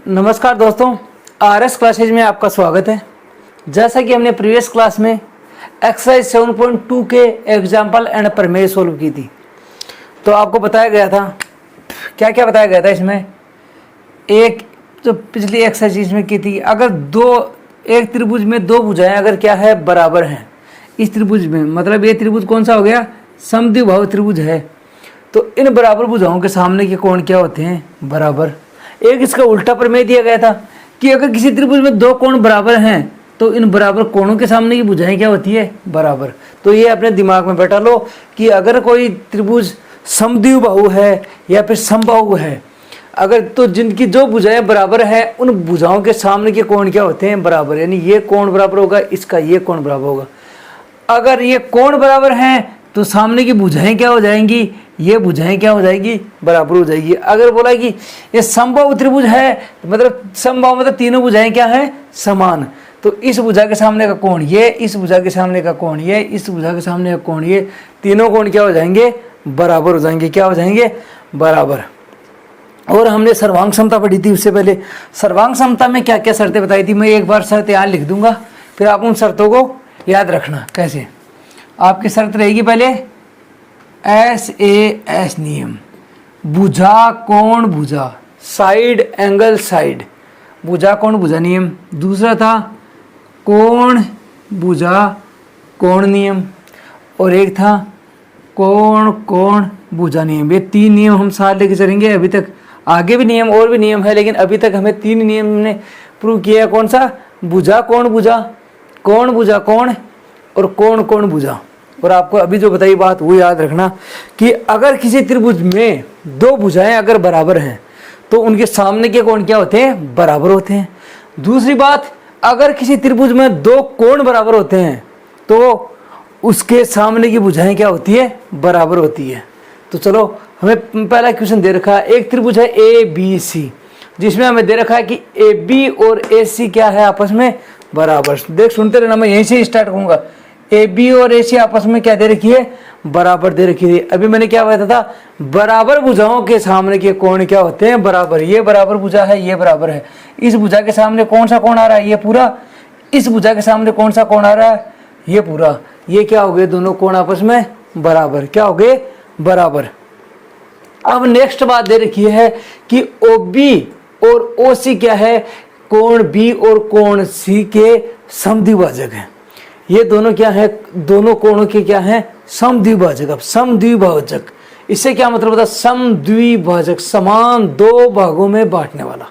नमस्कार दोस्तों, RS classes में आपका स्वागत है। जैसा कि हमने प्रीवियस क्लास में एक्सरसाइज 7.2 के एग्जाम्पल एंड प्रमेय सोल्व की थी, तो आपको बताया गया था, क्या क्या बताया गया था इसमें। एक जो पिछली एक्सरसाइज में की थी, अगर एक त्रिभुज में दो भुजाएं अगर क्या है बराबर हैं, इस त्रिभुज में मतलब ये त्रिभुज कौन सा हो गया, समद्विबाहु त्रिभुज है, तो इन बराबर भुजाओं के सामने के कोण क्या होते हैं, बराबर। एक इसका उल्टा प्रमेय दिया गया था कि अगर किसी त्रिभुज में दो कोण बराबर हैं तो इन बराबर कोणों के सामने की भुजाएं क्या होती है, बराबर। तो ये अपने दिमाग में बैठा लो कि अगर कोई त्रिभुज समद्विबाहु है या फिर समबाहु है, अगर तो जिनकी जो भुजाएं बराबर है उन भुजाओं के सामने के कोण क्या होते हैं, बराबर। यानी ये कोण बराबर होगा, इसका ये कोण बराबर होगा। अगर ये कोण बराबर हैं तो सामने की भुजाएं क्या हो जाएंगी, ये भुजाएं क्या हो जाएगी, बराबर हो जाएगी। अगर बोला कि ये समबाहु त्रिभुज है, मतलब समबाहु मतलब तीनों भुजाएं क्या है, समान, तो इस भुजा के सामने का कोण ये, इस भुजा के सामने का कोण ये, इस भुजा के सामने का कोण ये, तीनों कोण क्या हो जाएंगे, बराबर हो जाएंगे। क्या हो जाएंगे, बराबर। और हमने सर्वांग समता पढ़ी थी उससे पहले। सर्वांग समता में क्या क्या शर्तें बताई थी, मैं एक बार शर्त यहाँ लिख दूंगा, फिर आप उन शर्तों को याद रखना। कैसे, आपकी शर्त रहेगी पहले SAS नियम, भुजा कोण भुजा, साइड एंगल साइड, भुजा कोण भुजा नियम। दूसरा था कोण भुजा कोण नियम, और एक था कोण कोण भुजा नियम। ये तीन नियम हम साथ लेके चलेंगे। अभी तक आगे भी नियम और भी नियम है, लेकिन अभी तक हमें तीन नियम ने प्रूव किया है। कौन सा, भुजा कोण भुजा, कोण भुजा कोण, और कोण कोण भुजा। और आपको अभी जो बताई बात वो याद रखना कि अगर किसी त्रिभुज में दो भुजाएं अगर बराबर हैं तो उनके सामने के कोण क्या होते हैं, बराबर होते हैं। दूसरी बात, अगर किसी त्रिभुज में दो कोण बराबर होते हैं तो उसके सामने की भुजाएं क्या होती है, बराबर होती है। तो चलो, हमें पहला क्वेश्चन दे रखा है, एक त्रिभुज है ABC, जिसमें हमें दे रखा है कि AB और AC क्या है, आपस में बराबर। देख सुनते रहना, मैं यहीं से स्टार्ट करूंगा। AB और AC आपस में क्या दे रखी है, बराबर दे रखी है। अभी मैंने क्या बताया था, बराबर भुजाओं के सामने के कोण क्या होते हैं, बराबर। ये बराबर भुजा है, ये बराबर है। इस भुजा के सामने कौन सा कोण आ रहा है, ये पूरा। इस भुजा के सामने कौन सा कोण आ रहा है, ये पूरा। ये क्या हो गए, दोनों कोण आपस में बराबर। क्या हो गए, बराबर। अब नेक्स्ट बात दे रखी है कि OB और OC क्या है, कोण B और कोण C के समद्विभाजक हैं। ये दोनों क्या है, दोनों कोणों के क्या है, समद्विभाजक। अब समद्विभाजक, इससे क्या मतलब होता है, समद्विभाजक समान दो भागों में बांटने वाला।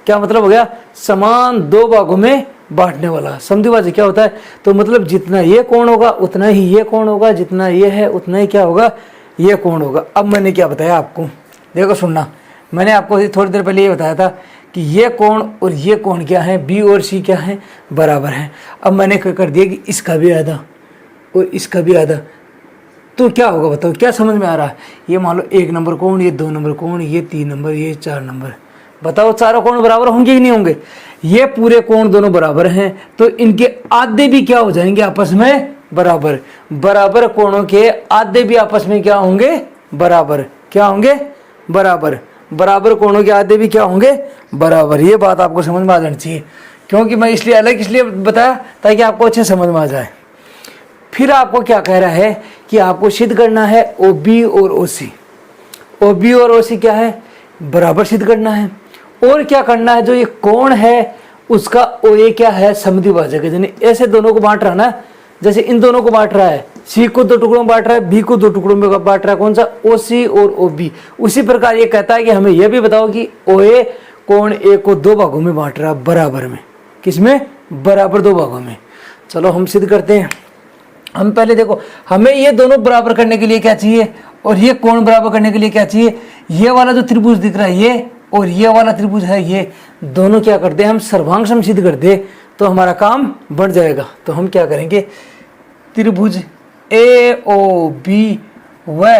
क्या मतलब हो गया, समान दो भागों में बांटने वाला। समद्विभाजक क्या होता है, तो मतलब जितना ये कोण होगा उतना ही ये कोण होगा, जितना ये है उतना ही क्या होगा, ये कोण होगा। अब मैंने क्या बताया आपको, देखो सुनना, मैंने आपको थोड़ी देर पहले ये बताया था कि ये कोण और ये कोण क्या है, B और C क्या है, बराबर है। अब मैंने कर दिया कि इसका भी आधा और इसका भी आधा, तो क्या होगा बताओ, क्या समझ में आ रहा है। ये मान लो 1 नंबर कोण, ये 2 नंबर कोण, ये 3 नंबर, ये 4 नंबर। बताओ चारों कोण बराबर होंगे कि नहीं होंगे। ये पूरे कोण दोनों बराबर हैं, तो इनके आधे भी क्या हो जाएंगे, आपस में बराबर। बराबर कोणों के आधे भी आपस में क्या होंगे, बराबर। क्या होंगे, बराबर। बराबर कोणों के आधे भी क्या होंगे, बराबर। ये बात आपको समझ में आ जानी चाहिए, क्योंकि मैं इसलिए बताया ताकि आपको अच्छे समझ में आ जाए। फिर आपको क्या कह रहा है कि आपको सिद्ध करना है OB और OC। OB और OC क्या है, बराबर सिद्ध करना है। और क्या करना है, जो ये कोण है उसका OA क्या है, समद्विभाजक है। यानी ऐसे दोनों को बांट रहा ना, जैसे इन दोनों को बांट रहा है, C को 2 टुकड़ों में बांट रहा है, B को 2 टुकड़ों में बांट रहा है। कौन सा, OC और OB। उसी प्रकार ये कहता है कि हमें यह भी बताओ कि OA कोण A को 2 भागों में बांट रहा है, बराबर में। किसमें, बराबर 2 भागों में। चलो हम सिद्ध करते हैं। हम पहले देखो, हमें ये दोनों बराबर करने के लिए क्या चाहिए, और ये कोण बराबर करने के लिए क्या चाहिए। ये वाला जो त्रिभुज दिख रहा है ये, और ये वाला त्रिभुज है ये, दोनों क्या करते हैं, हम सर्वांग सम सिद्ध कर दे तो हमारा काम बढ़ जाएगा। तो हम क्या करेंगे, त्रिभुज AOB व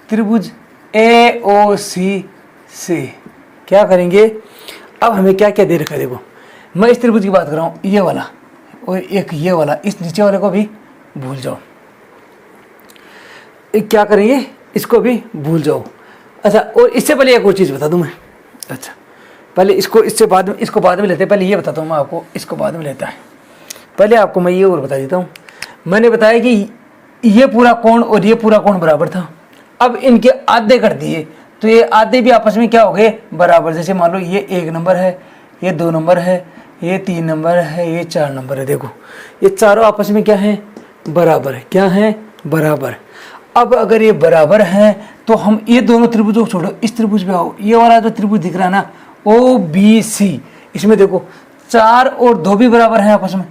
त्रिभुज AOC से क्या करेंगे। अब हमें क्या क्या दे रखा है, देखो मैं इस त्रिभुज की बात कर रहा हूँ, ये वाला और एक ये वाला, इस नीचे वाले को भी भूल जाओ। क्या करेंगे, इसको भी भूल जाओ। अच्छा, और इससे पहले एक और चीज़ बता दूं मैं। अच्छा, पहले इसको इसको बाद में लेते हैं। पहले ये बताता हूँ मैं आपको, इसको बाद में लेता है। पहले आपको मैं ये और बता देता हूँ। मैंने बताया कि ये पूरा कोण और ये पूरा कोण बराबर था। अब इनके आधे कर दिए तो ये आधे भी आपस में क्या हो गए, बराबर। जैसे मान लो ये 1 नंबर है, ये 2 नंबर है, ये 3 नंबर है, ये 4 नंबर है। देखो ये चारों आपस में क्या है, बराबर है। क्या है, बराबर। अब अगर ये बराबर है तो हम ये दोनों त्रिभुजों को छोड़ो, इस त्रिभुज पे आओ। ये वाला जो त्रिभुज दिख रहा है ना, OBC, इसमें देखो 4 और 2 भी बराबर है आपस में।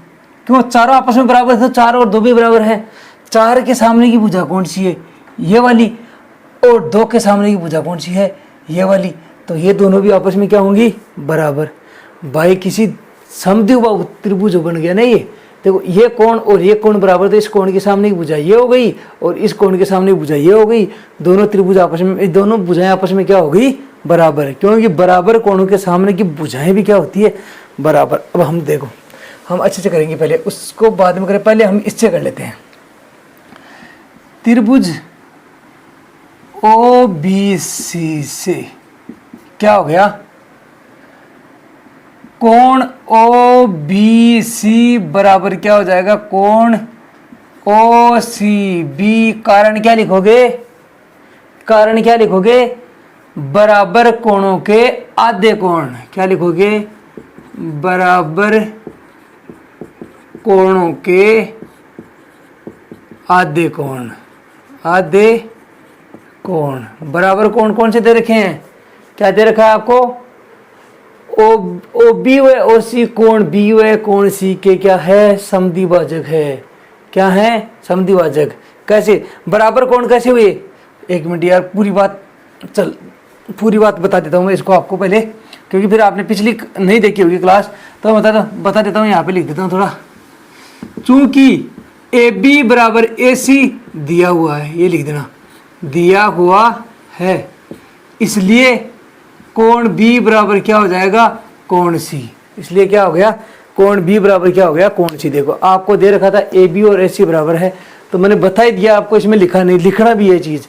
क्यों, चारों आपस में बराबर है तो 4 और 2 भी बराबर है। 4 के सामने की भुजा कौन सी है, ये वाली, और 2 के सामने की भुजा कौन सी है, ये वाली। तो ये दोनों भी आपस में क्या होंगी, बराबर। भाई किसी समद्विबाहु त्रिभुज बन गया ना ये। देखो ये कोण और ये कोण बराबर, तो इस कोण के सामने की भुजा ये हो गई और इस कोण के सामने की भुजा ये हो गई। दोनों त्रिभुज आपस में, दोनों भुजाएं आपस में क्या हो गई, बराबर है। क्योंकि बराबर कोणों के सामने की भुजाएं भी क्या होती है, बराबर। अब हम देखो, हम अच्छे से करेंगे, पहले उसको बाद में करें। पहले हम इससे कर लेते हैं। त्रिभुज OBC से क्या हो गया, कोण OBC बराबर क्या हो जाएगा, कोण OCB। कारण क्या लिखोगे, कारण क्या लिखोगे, बराबर कोणों के आधे कोण। क्या लिखोगे, बराबर कोणों के आधे कोण। आधे कोण, बराबर कोण कौन से दे रखे हैं, क्या दे रखा है आपको, OB व OC कोण B व कोण C के क्या है, समद्विभाजक है। क्या है, समद्विभाजक। कैसे, बराबर कोण कैसे हुए, 1 मिनट यार, पूरी बात बता देता हूँ मैं इसको आपको पहले, क्योंकि फिर आपने पिछली नहीं देखी होगी क्लास, तो बता देता हूँ। यहाँ पे लिख देता हूँ थोड़ा। चूंकि AB बराबर AC दिया हुआ है, ये लिख देना, दिया हुआ है, इसलिए कोण B बराबर क्या हो जाएगा, कोण C। इसलिए क्या हो गया, कोण B बराबर क्या हो गया, कोण C। देखो आपको दे रखा था AB और AC बराबर है, तो मैंने बता ही दिया आपको, इसमें लिखा नहीं, लिखना भी है चीज़।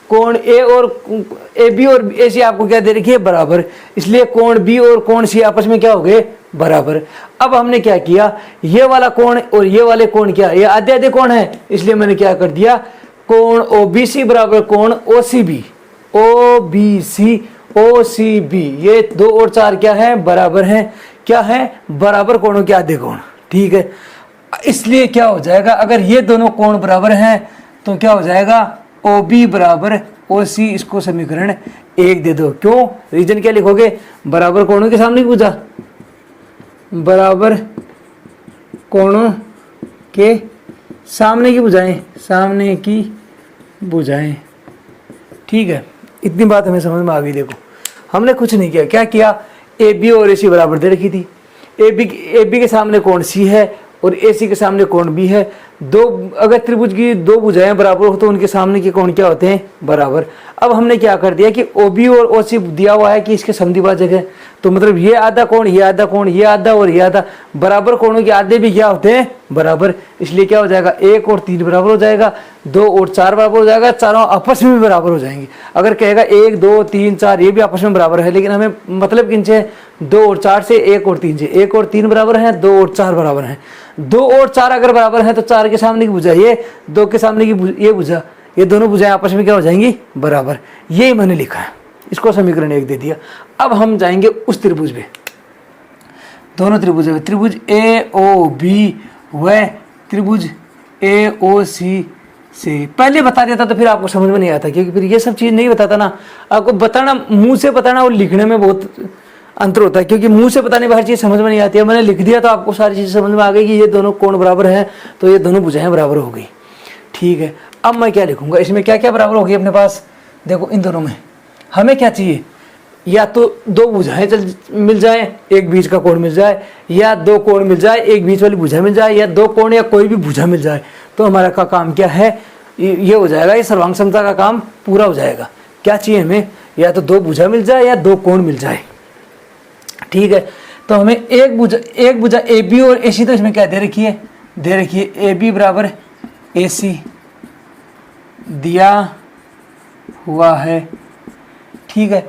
कोण AB और AC आपको क्या दे रखी है, बराबर। इसलिए कोण B और कोण C आपस में क्या हो गए, बराबर। अब हमने क्या किया, ये वाला कोण और ये वाले कोण क्या, ये आधे आधे कोण है, इसलिए मैंने क्या कर दिया, कोण OBC बराबर कोण OCB। OBC OCB, ये 2 और 4 क्या है, बराबर है। क्या है, बराबर कोणों के आधे कोण। ठीक है, इसलिए क्या हो जाएगा, अगर ये दोनों कोण बराबर हैं तो क्या हो जाएगा, OB बराबर OC। इसको समीकरण 1 दे दो। क्यों, रीजन क्या लिखोगे, बराबर कोणों के सामने की भुजा, बराबर कोणों के सामने की भुजाएं, सामने की भुजाएं। ठीक है, इतनी बात हमें समझ में आ गई। देखो हमने कुछ नहीं किया, क्या किया, AB और AC बराबर दे रखी थी। AB के सामने कोण C है और AC के सामने कोण B है। अगर त्रिभुज की 2 भुजाएं बराबर हो तो उनके सामने के कोण क्या होते हैं, बराबर। अब हमने क्या कर दिया कि OB और OC दिया हुआ है कि इसके समद्विभाजक है, तो मतलब ये आधा कोण, ये आधा कोण, ये आधा और ये आधा, बराबर कोणों के आधे भी क्या होते हैं, बराबर। इसलिए क्या हो जाएगा, 1 और 3 बराबर हो जाएगा, 2 और 4 बराबर हो जाएगा, चारों आपस में भी बराबर हो जाएंगे। अगर कहेगा 1 2 3 4 ये भी आपस में बराबर है, लेकिन हमें मतलब किनसे, 2 और 4 से, 1 और 3 से। 1 और 3 बराबर हैं, 2 और 4 बराबर हैं। 2 और 4 अगर बराबर हैं तो 4 के सामने की भुजा ये, 2 के सामने की ये भुजा, ये दोनों भुजाएं आपस में क्या हो जाएंगी, बराबर। ये मैंने लिखा है, इसको समीकरण 1 दे दिया। अब हम जाएंगे उस त्रिभुज पे, दोनों त्रिभुज है, त्रिभुज AOB व त्रिभुज AOC से। पहले बता देता तो फिर आपको समझ में नहीं आता, क्योंकि फिर ये सब चीज़ नहीं बताता ना, आपको बताना, मुंह से बताना और लिखने में बहुत अंतर होता है, क्योंकि मुंह से बताने में हर चीज़ समझ में नहीं आती है। मैंने लिख दिया तो आपको सारी चीज़ें समझ में आ गई कि ये दोनों कोण बराबर हैं, तो ये दोनों भुजाएं बराबर हो गई। ठीक है, अब मैं क्या लिखूंगा, इसमें क्या क्या बराबर होगी अपने पास। देखो इन दोनों में हमें क्या चाहिए, या तो 2 भुजाएं मिल जाए, एक बीच का कोण मिल जाए, या 2 कोण मिल जाए, एक बीच वाली भुजा मिल जाए, या 2 कोण या कोई भी भुजा मिल जाए, तो हमारा का काम क्या है, ये हो जाएगा, ये सर्वांग समता का काम पूरा हो जाएगा। क्या चाहिए हमें, या तो 2 भुजा मिल जाए या 2 कोण मिल जाए। ठीक है, तो हमें एक भुजा AB और AC, तो इसमें क्या दे रखी है, दे रखी है AB बराबर AC दिया हुआ है। ठीक है,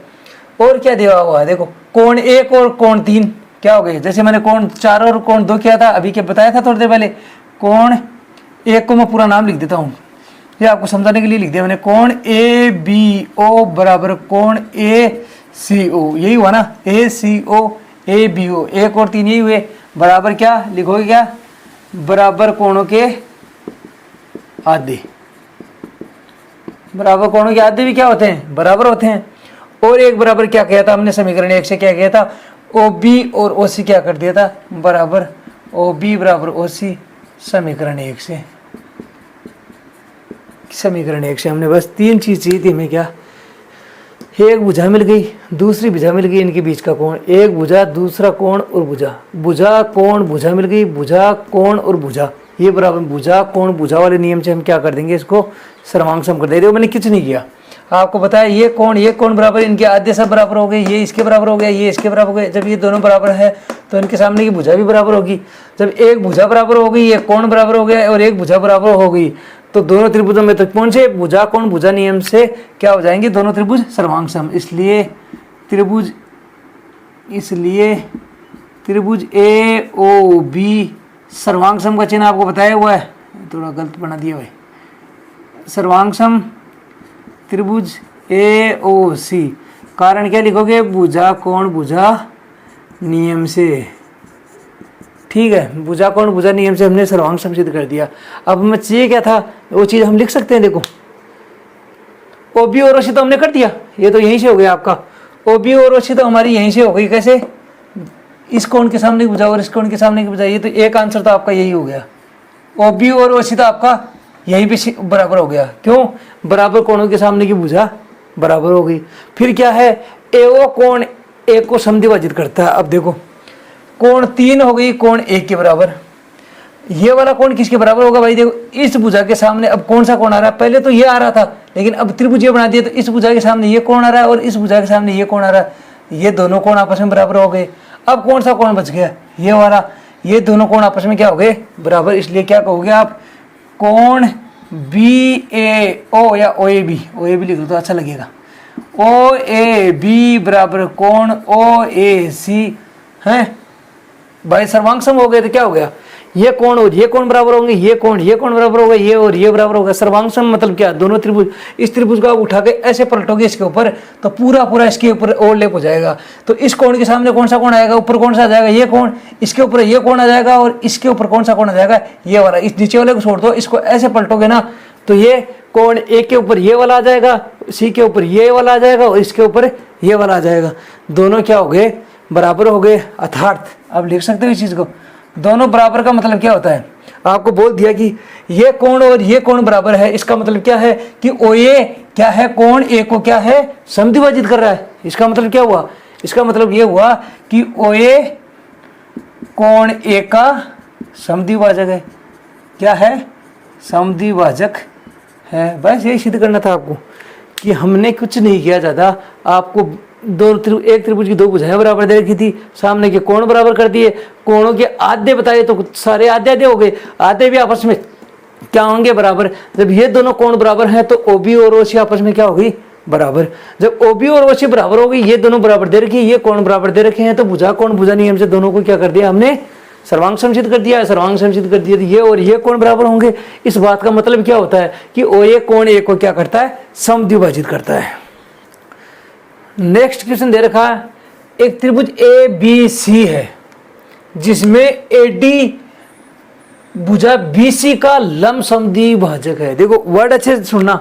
और क्या दिया हुआ है, देखो कोण 1 और कोण 3 क्या हो गए, जैसे मैंने कोण 4 और कोण 2 किया था, अभी क्या बताया था थोड़ी देर पहले। कोण 1 को मैं पूरा नाम लिख देता हूँ, ये आपको समझाने के लिए लिख दिया मैंने। कोण ए बी ओ बराबर कोण ए सी ओ, यही हुआ ना, ए सी ओ ए बी ओ, 1 और 3 यही हुए। बराबर क्या लिखोगे, क्या बराबर कोणों के आधे। बराबर कोणों के आधे भी क्या होते हैं, बराबर होते हैं। और एक बराबर क्या किया था हमने समीकरण 1 से, क्या किया था, ओ बी और ओ सी क्या कर दिया था, बराबर ओ बी बराबर ओ सी समीकरण 1 से। समीकरण 1 से हमने बस 3 चीज चाहिए थी हमें, क्या, एक भुजा मिल गई, दूसरी भुजा मिल गई, इनके बीच का कोण, एक भुजा दूसरा कोण और भुजा, भुजा कोण भुजा मिल गई, भुजा कोण और भुजा, ये बराबर भुजा कोण भुजा वाले नियम से हम क्या कर देंगे, इसको सर्वांग सम कर देंगे। मैंने कुछ नहीं किया, आपको बताया ये कोण बराबर, इनके आधे सब बराबर हो गए, ये इसके बराबर हो गया, ये इसके बराबर हो गए। जब ये दोनों बराबर है तो इनके सामने की भुजा भी बराबर होगी। जब एक भुजा बराबर हो गई, एक कोण बराबर हो गया और एक भुजा बराबर हो गई, तो दोनों त्रिभुजों में तक पहुंचे, भुजा कोण भुजा नियम से क्या हो जाएंगे, दोनों त्रिभुज सर्वांग सम। इसलिए त्रिभुज ए ओ बी सर्वांग सम का चिन्ह आपको बताया हुआ है, थोड़ा गलत बना दिया भाई। सर्वांग सम त्रिभुज ए ओ सी, कारण क्या लिखोगे, भुजा कोण भुजा नियम से, ठीक है, भुजा कोण भुजा नियम से हमने सर्वांग सम सिद्ध कर दिया। अब हमें चाहिए क्या था, वो चीज हम लिख सकते हैं, देखो ओ बी और ओ सी तो हमने कर दिया, ये तो यहीं से हो गया आपका, ओ बी और ओ सी तो हमारी यहीं से हो गई, कैसे, इस कोण के सामने की भुजा और इस कोण के सामने की भुजा, ये तो एक आंसर तो आपका यही हो गया। ओ बी और ओ सी तो आपका यहीं पे बराबर हो गया, क्यों, बराबर कोणों के सामने की भुजा बराबर हो गई। फिर क्या है, ए ओ कोण 1 को समद्विभाजित करता है। अब देखो कोण 3 हो गई कोण 1 के बराबर, ये वाला कोण किसके बराबर होगा भाई, देखो इस भुजा के सामने अब कौन सा कोण आ रहा है, पहले तो ये आ रहा था, लेकिन अब त्रिभुज बना दिया तो इस भुजा के सामने ये कोण आ रहा है और इस भुजा के सामने ये कोण आ रहा है, ये दोनों कोण आपस में बराबर हो गए। अब कौन सा कोण बच गया, ये वाला, ये दोनं कोण आपस में क्या हो गए, बराबर। इसलिए क्या कहोगे आप, कोण बी ए ओ या ओ ए बी लिख लो तो अच्छा लगेगा, ओ ए बी बराबर कोण ओ ए सी है भाई, सर्वांग सम हो गए तो क्या हो गया, ये कोण और ये कोण बराबर होंगे, ये कोण बराबर होगा, ये और ये बराबर होगा। सर्वांग सम मतलब क्या, दोनों त्रिभुज, इस त्रिभुज को आप उठा के ऐसे पलटोगे इसके ऊपर तो पूरा इसके ऊपर ओवरलैप हो जाएगा। तो इस कोण के सामने कौन सा कोण आएगा, ऊपर कौन सा आ जाएगा, ये कोण, इसके ऊपर ये कोण आ जाएगा और इसके ऊपर कौन सा कोण आ जाएगा, ये वाला। इस नीचे वाले को छोड़ दो, इसको ऐसे पलटोगे ना तो ये कोण ए के ऊपर ये वाला आ जाएगा, सी के ऊपर ये वाला आ जाएगा और इसके ऊपर ये वाला आ जाएगा। दोनों क्या हो गए, बराबर हो गए, अर्थात आप लिख सकते हो इस चीज को, दोनों बराबर का मतलब क्या होता है, आपको बोल दिया कि ये कोण और ये कोण बराबर है, इसका मतलब क्या है कि ओ ए क्या है, कोण ए को क्या है, समद्विभाजित कर रहा है। इसका मतलब क्या हुआ, इसका मतलब ये हुआ कि ओ ए कोण ए का समद्विभाजक है, क्या है, समद्विभाजक है। बस यही सिद्ध करना था आपको कि हमने कुछ नहीं किया ज़्यादा, आपको एक त्रिभुज की 2 भुजाएं बराबर दे रखी थी, सामने के कोण बराबर कर दिए, कोणों के आधे बताए तो सारे आधे हो गए, आधे भी आपस में क्या होंगे, बराबर। जब ये दोनों कोण बराबर हैं तो ओबी और ओसी आपस में क्या होगी, बराबर। जब ओबी और ओसी बराबर हो गई, ये दोनों बराबर दे रखी, ये कोण बराबर दे रखे हैं, तो भुजा कोण भुजा नियम से दोनों को क्या कर दिया हमने, सर्वांग सम सिद्ध कर दिया। सर्वांग सम सिद्ध कर दिया तो ये और ये कोण बराबर होंगे। इस बात का मतलब क्या होता है कि ओ ए कोण ए को क्या करता है, समद्विभाजित करता है। नेक्स्ट क्वेश्चन दे रखा है, एक त्रिभुज ए बी सी है जिसमें ए डी भुजा बी सी का लंब समद्विभाजक है। देखो वर्ड अच्छे से सुनना,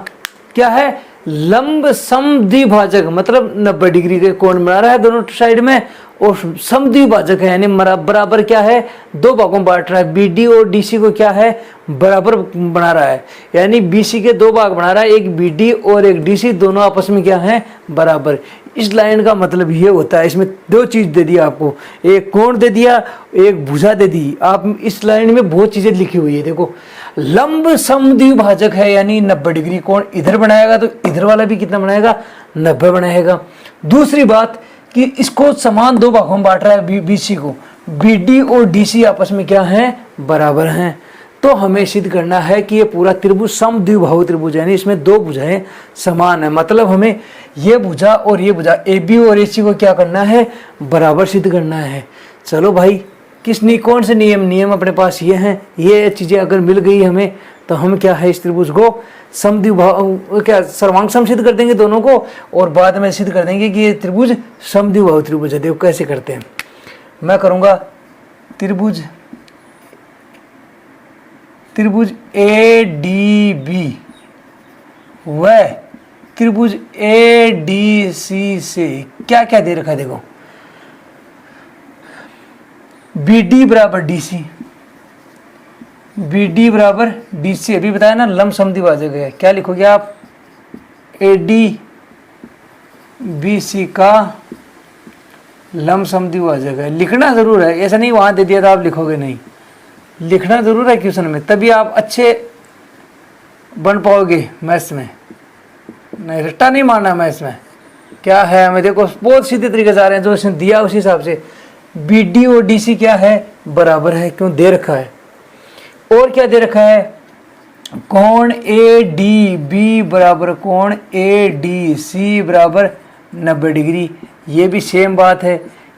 क्या है, लंब समद्विभाजक मतलब 90 डिग्री के कोण बना रहा है दोनों साइड में, और समद्विभाजक है यानी बराबर क्या है, 2 भागों में बांट रहा है। बीडी और डीसी को क्या है, बराबर बना रहा है, यानी बीसी के 2 भाग बना रहा है, एक बीडी और एक डीसी, दोनों आपस में क्या है, बराबर। इस लाइन का मतलब ये होता है, इसमें 2 चीज दे दिया आपको, एक कोण दे दिया, एक भुजा दे दी। आप इस लाइन में बहुत चीजें लिखी हुई है, देखो लंब समद्विभाजक है यानी 90 डिग्री कोण इधर बनाएगा तो इधर वाला भी कितना बनाएगा, 90 बनाएगा। दूसरी बात कि इसको समान 2 भागों में बांट रहा है बीसी को, बीडी और डीसी आपस में क्या है, बराबर हैं। तो हमें सिद्ध करना है कि ये पूरा त्रिभुज समद्विबाहु त्रिभुज है, यानी इसमें दो भुजाएं समान है। मतलब हमें ये भुजा और ये भुजा ए बी और ए सी को क्या करना है, बराबर सिद्ध करना है। चलो भाई, कौन से नियम अपने पास ये हैं। ये चीज़ें अगर मिल गई हमें तो हम क्या है, इस त्रिभुज को समद्विबाहु क्या सर्वांग सम सिद्ध कर देंगे दोनों को, और बाद में सिद्ध कर देंगे कि ये त्रिभुज समद्विबाहु त्रिभुज है। देखो कैसे करते हैं। मैं करूँगा त्रिभुज ए डी बी व त्रिभुज ए डी सी से क्या क्या दे रखा है। देखो बी डी बराबर डी सी, बी डी बराबर डी सी अभी बताया ना, लंब समद्विभाजक है। क्या लिखोगे आप, ए डी बी सी का लंब समद्विभाजक है। लिखना जरूर है, ऐसा नहीं वहां दे दिया तो आप लिखोगे नहीं, लिखना जरूर है क्वेश्चन में, तभी आप अच्छे बन पाओगे मैथ्स में। नहीं, रट्टा नहीं मारना मैथ्स में। क्या है हमें, देखो बहुत सीधे तरीके से आ रहे हैं, जो इसने दिया उसी हिसाब से। बी डी और डी सी क्या है, बराबर है, क्यों दे रखा है। और क्या दे रखा है, कोण ए डी बी बराबर कोण ए डी सी बराबर 90 डिग्री। ये भी सेम बात है,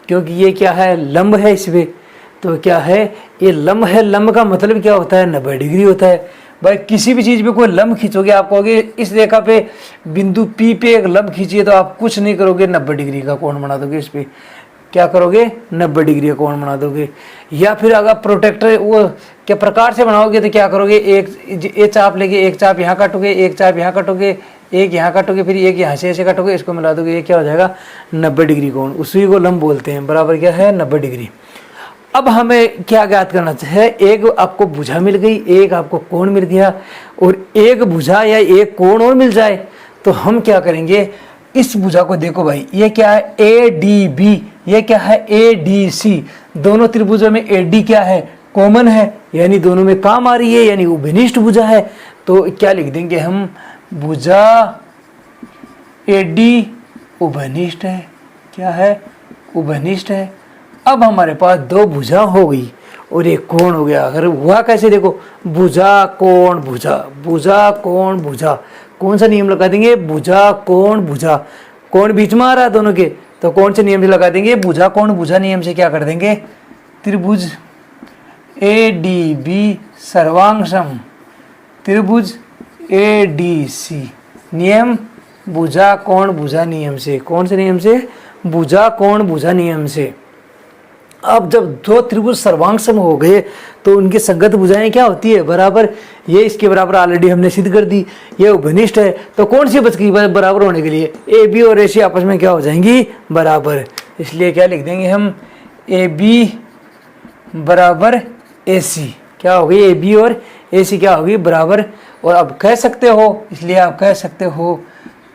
क्योंकि ये क्या है, लंब है इसमें। तो क्या है, ये लंब है। लंब का मतलब क्या होता है, 90 डिग्री होता है। भाई किसी भी चीज़ पे कोई लंब खींचोगे, आप कहोगे इस रेखा पे बिंदु पी पे एक लंब खींचिए, तो आप कुछ नहीं करोगे, 90 डिग्री का कोण बना दोगे। इस पे क्या करोगे, 90 डिग्री का कोण बना दोगे। या फिर अगर प्रोटेक्टर वो क्या प्रकार से बनाओगे, तो क्या करोगे, एक चाप लेके एक चाप यहाँ काटोगे, एक चाप यहाँ काटोगे, एक यहाँ काटोगे, फिर एक यहाँ से ऐसे काटोगे, इसको मिला दोगे, ये क्या हो जाएगा, 90 डिग्री कोण। उसी को लंब बोलते हैं। बराबर क्या है, 90 डिग्री। अब हमें क्या ज्ञात करना चाहिए, एक आपको भुजा मिल गई, एक आपको कोण मिल गया, और एक भुजा या एक कोण और मिल जाए, तो हम क्या करेंगे, इस भुजा को देखो भाई, ये क्या है, ए डी बी, ये क्या है, ए डी सी। दोनों त्रिभुजों में ए डी क्या है, कॉमन है, यानी दोनों में काम आ रही है, यानी उभयनिष्ठ भुजा है। तो क्या लिख देंगे हम, भुजा ए डी उभयनिष्ठ है। क्या है, उभयनिष्ठ है। अब हमारे पास दो भुजा हो गई और एक कोण हो गया। अगर हुआ कैसे, देखो भुजा कोण भुजा, भुजा कोण भुजा, कौन सा नियम लगा देंगे, भुजा कोण भुजा। कोण बीच में आ रहा है दोनों के, तो कौन से नियम से लगा देंगे, भुजा कोण भुजा नियम से क्या कर देंगे, त्रिभुज ए डी बी सर्वांग सम त्रिभुज ए डी सी नियम भुजा कोण भुजा नियम से। कौन से नियम से, भुजा कोण भुजा नियम से। अब जब दो त्रिभुज सर्वांग सम हो गए तो उनकी संगत भुजाएं क्या होती है, बराबर। ये इसके बराबर ऑलरेडी हमने सिद्ध कर दी, ये उभयनिष्ठ है। तो कौन सी बच गई बराबर होने के लिए, ए बी और ए सी आपस में क्या हो जाएंगी, बराबर। इसलिए क्या लिख देंगे हम, ए बी बराबर ए सी। क्या हो गई, ए बी और ए सी क्या होगी, बराबर। और अब कह सकते हो, इसलिए आप कह सकते हो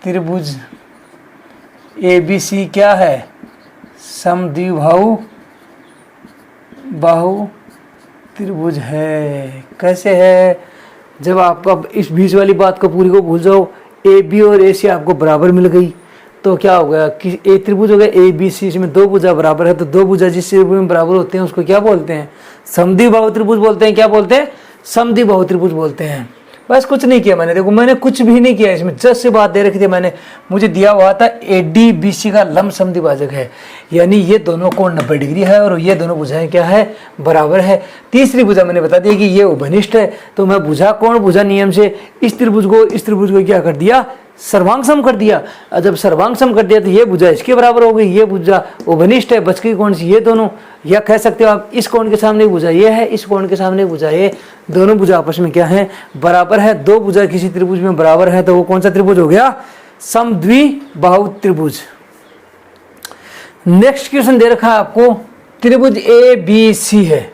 त्रिभुज ए बी सी क्या है, समद्विबाहु त्रिभुज है। कैसे है, जब आप अब इस बीच वाली बात को पूरी को भूल जाओ, ए बी और ए सी आपको बराबर मिल गई, तो क्या हो गया कि ए त्रिभुज हो गया ए बी सी, इसमें दो भुजा बराबर है, तो दो भुजा जिस त्रिभुज में बराबर होते हैं उसको क्या बोलते हैं, समद्विबाहु त्रिभुज बोलते हैं। क्या बोलते हैं, समद्विबाहु त्रिभुज बोलते हैं। बस कुछ नहीं किया मैंने, देखो मैंने कुछ भी नहीं किया इसमें, जस्ट से बात दे रखी थी मैंने, मुझे दिया हुआ था ए डी बी सी का लंब समद्विभाजक है, यानी ये दोनों कोण 90 डिग्री है और ये दोनों भुजाएं क्या है, बराबर है। तीसरी भुजा मैंने बता दिया कि ये उभयनिष्ठ है, तो मैं भुजा कोण भुजा नियम से इस त्रिभुज को क्या कर दिया, सर्वांग सम कर दिया। और जब सर्वांग सम कर दिया तो ये भुजा इसके बराबर हो गई, ये भुजा उभयनिष्ठ है, बच गई कौन सी, ये दोनों। या कह सकते हो आप, इस कोण के सामने भुजा ये है, इस कोण के सामने भुजा ये, दोनों भुजा आपस में क्या है, बराबर है। दो भुजा किसी त्रिभुज में बराबर है तो वो कौन सा त्रिभुज हो गया, समद्विबाहु त्रिभुज। नेक्स्ट क्वेश्चन दे रखा है आपको, त्रिभुज ए बी सी है,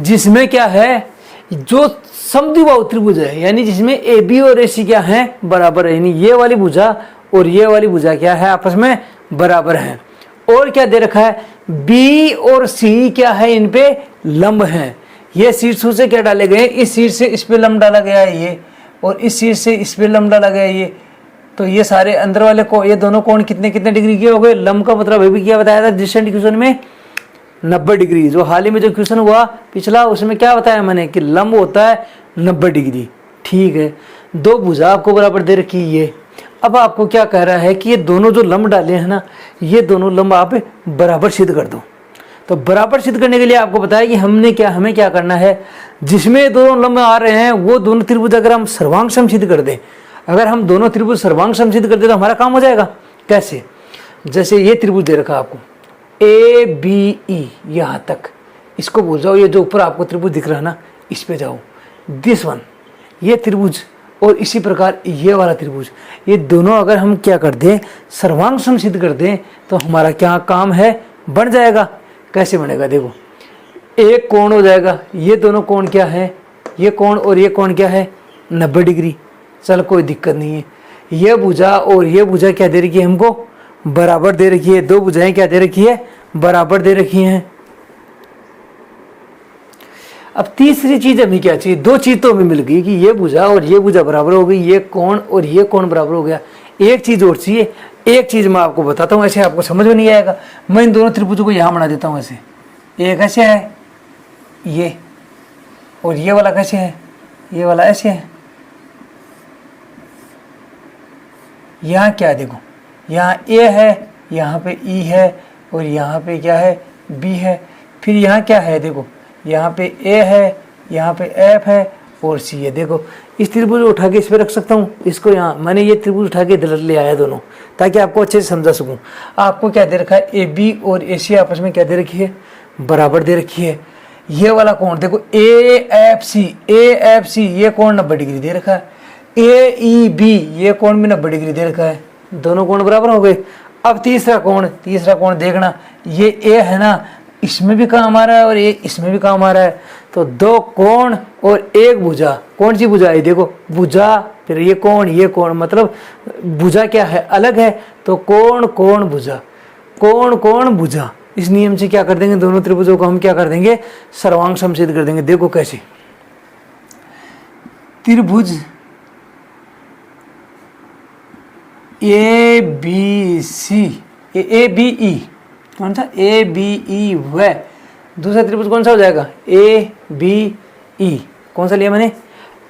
जिसमें क्या है, जो समद्विबाहु त्रिभुज है, यानी जिसमें ए बी और ए सी क्या है, बराबर है, यानी ये वाली भुजा और ये वाली भुजा क्या है, आपस में बराबर है। और क्या दे रखा है, बी और सी क्या है, इन पे लंब है। ये शीर्षों से क्या डाले गए, इस शीर्ष से इस पे लंब डाला गया है ये, और इस शीर्ष से इस पे लंब डाला गया है ये। तो ये सारे अंदर वाले को, ये दोनों कोण कितने कितने डिग्री के हो गए, लंब का मतलब अभी क्या बताया था डिस्टेंट क्वेश्चन में, 90 डिग्री। जो हाल ही में जो क्वेश्चन हुआ पिछला, उसमें क्या बताया मैंने कि लंब होता है 90 डिग्री। ठीक है, दो भुजा आपको बराबर दे रखी ये। अब आपको क्या कह रहा है कि ये दोनों जो लंब डाले हैं ना, ये दोनों लंब आप बराबर सिद्ध कर दो। तो बराबर सिद्ध करने के लिए आपको बताया कि हमें क्या करना है, जिसमें दोनों लंब आ रहे हैं वो दोनों त्रिभुज अगर हम सर्वांग सम सिद्ध कर दें, अगर हम दोनों त्रिभुज सर्वांग सम सिद्ध कर दें तो हमारा काम हो जाएगा। कैसे? जैसे ये त्रिभुज दे रखा आपको ABE यहाँ तक, इसको भूल जाओ। ये जो ऊपर आपको त्रिभुज दिख रहा है ना, इस पे जाओ। दिस वन, ये त्रिभुज और इसी प्रकार ये वाला त्रिभुज, ये दोनों अगर हम क्या कर दें, सर्वांग सम सिद्ध कर दें तो हमारा क्या काम है, बन जाएगा। कैसे बनेगा? देखो, एक कोण हो जाएगा, ये दोनों कोण क्या है, ये कोण और ये कोण क्या है, 90 डिग्री। चल कोई दिक्कत नहीं है। ये भुजा और ये भुजा क्या दे रखी है हमको, बराबर दे रखी है। दो भुजाएं क्या दे रखी है, बराबर दे रखी हैं। अब तीसरी चीज हमें क्या चाहिए, दो चीज तो हमें मिल गई कि ये भुजा और ये भुजा बराबर हो गई, ये कोण और ये कोण बराबर हो गया। एक चीज और चाहिए, एक चीज मैं आपको बताता हूँ, ऐसे आपको समझ में नहीं आएगा। मैं इन दोनों त्रिभुजों को यहाँ बना देता हूँ ऐसे। एक ऐसे है ये, और ये वाला कैसे है, ये वाला ऐसे है। यहाँ क्या है, देखो, यहाँ A है, यहाँ पे E है, और यहाँ पे क्या है, B है। फिर यहाँ क्या है, देखो, यहाँ पे A है, यहाँ पे F है और C है। देखो, इस त्रिभुज को उठा के इस पे रख सकता हूँ, इसको यहाँ मैंने ये त्रिभुज उठा के इधर ले आया दोनों, ताकि आपको अच्छे से समझा सकूँ। आपको क्या दे रखा है, AB और AC आपस में क्या दे रखी है, बराबर दे रखी है। ये वाला कोण देखो AFC, ये कोण 90 डिग्री दे रखा है। AEB, ये कोण भी 90 डिग्री दे रखा है। दोनों कोण बराबर हो गए। अब तीसरा कोण देखना, ये A है ना, इसमें भी काम आ रहा है और ये इसमें भी काम आ रहा है। तो दो कोण और एक भुजा, कौन सी भुजा है, देखो भुजा, फिर ये कोण, मतलब भुजा क्या है, अलग है। तो कोण कोण भुजा, कोण कोण भुजा, इस नियम से क्या कर देंगे, दोनों त्रिभुजों को हम क्या कर देंगे, सर्वांग सम सिद्ध कर देंगे। देखो कैसे, त्रिभुज ABC, ABE, कौन सा, ABE व दूसरा त्रिभुज कौन सा हो जाएगा, ABE। कौन सा लिया मैंने,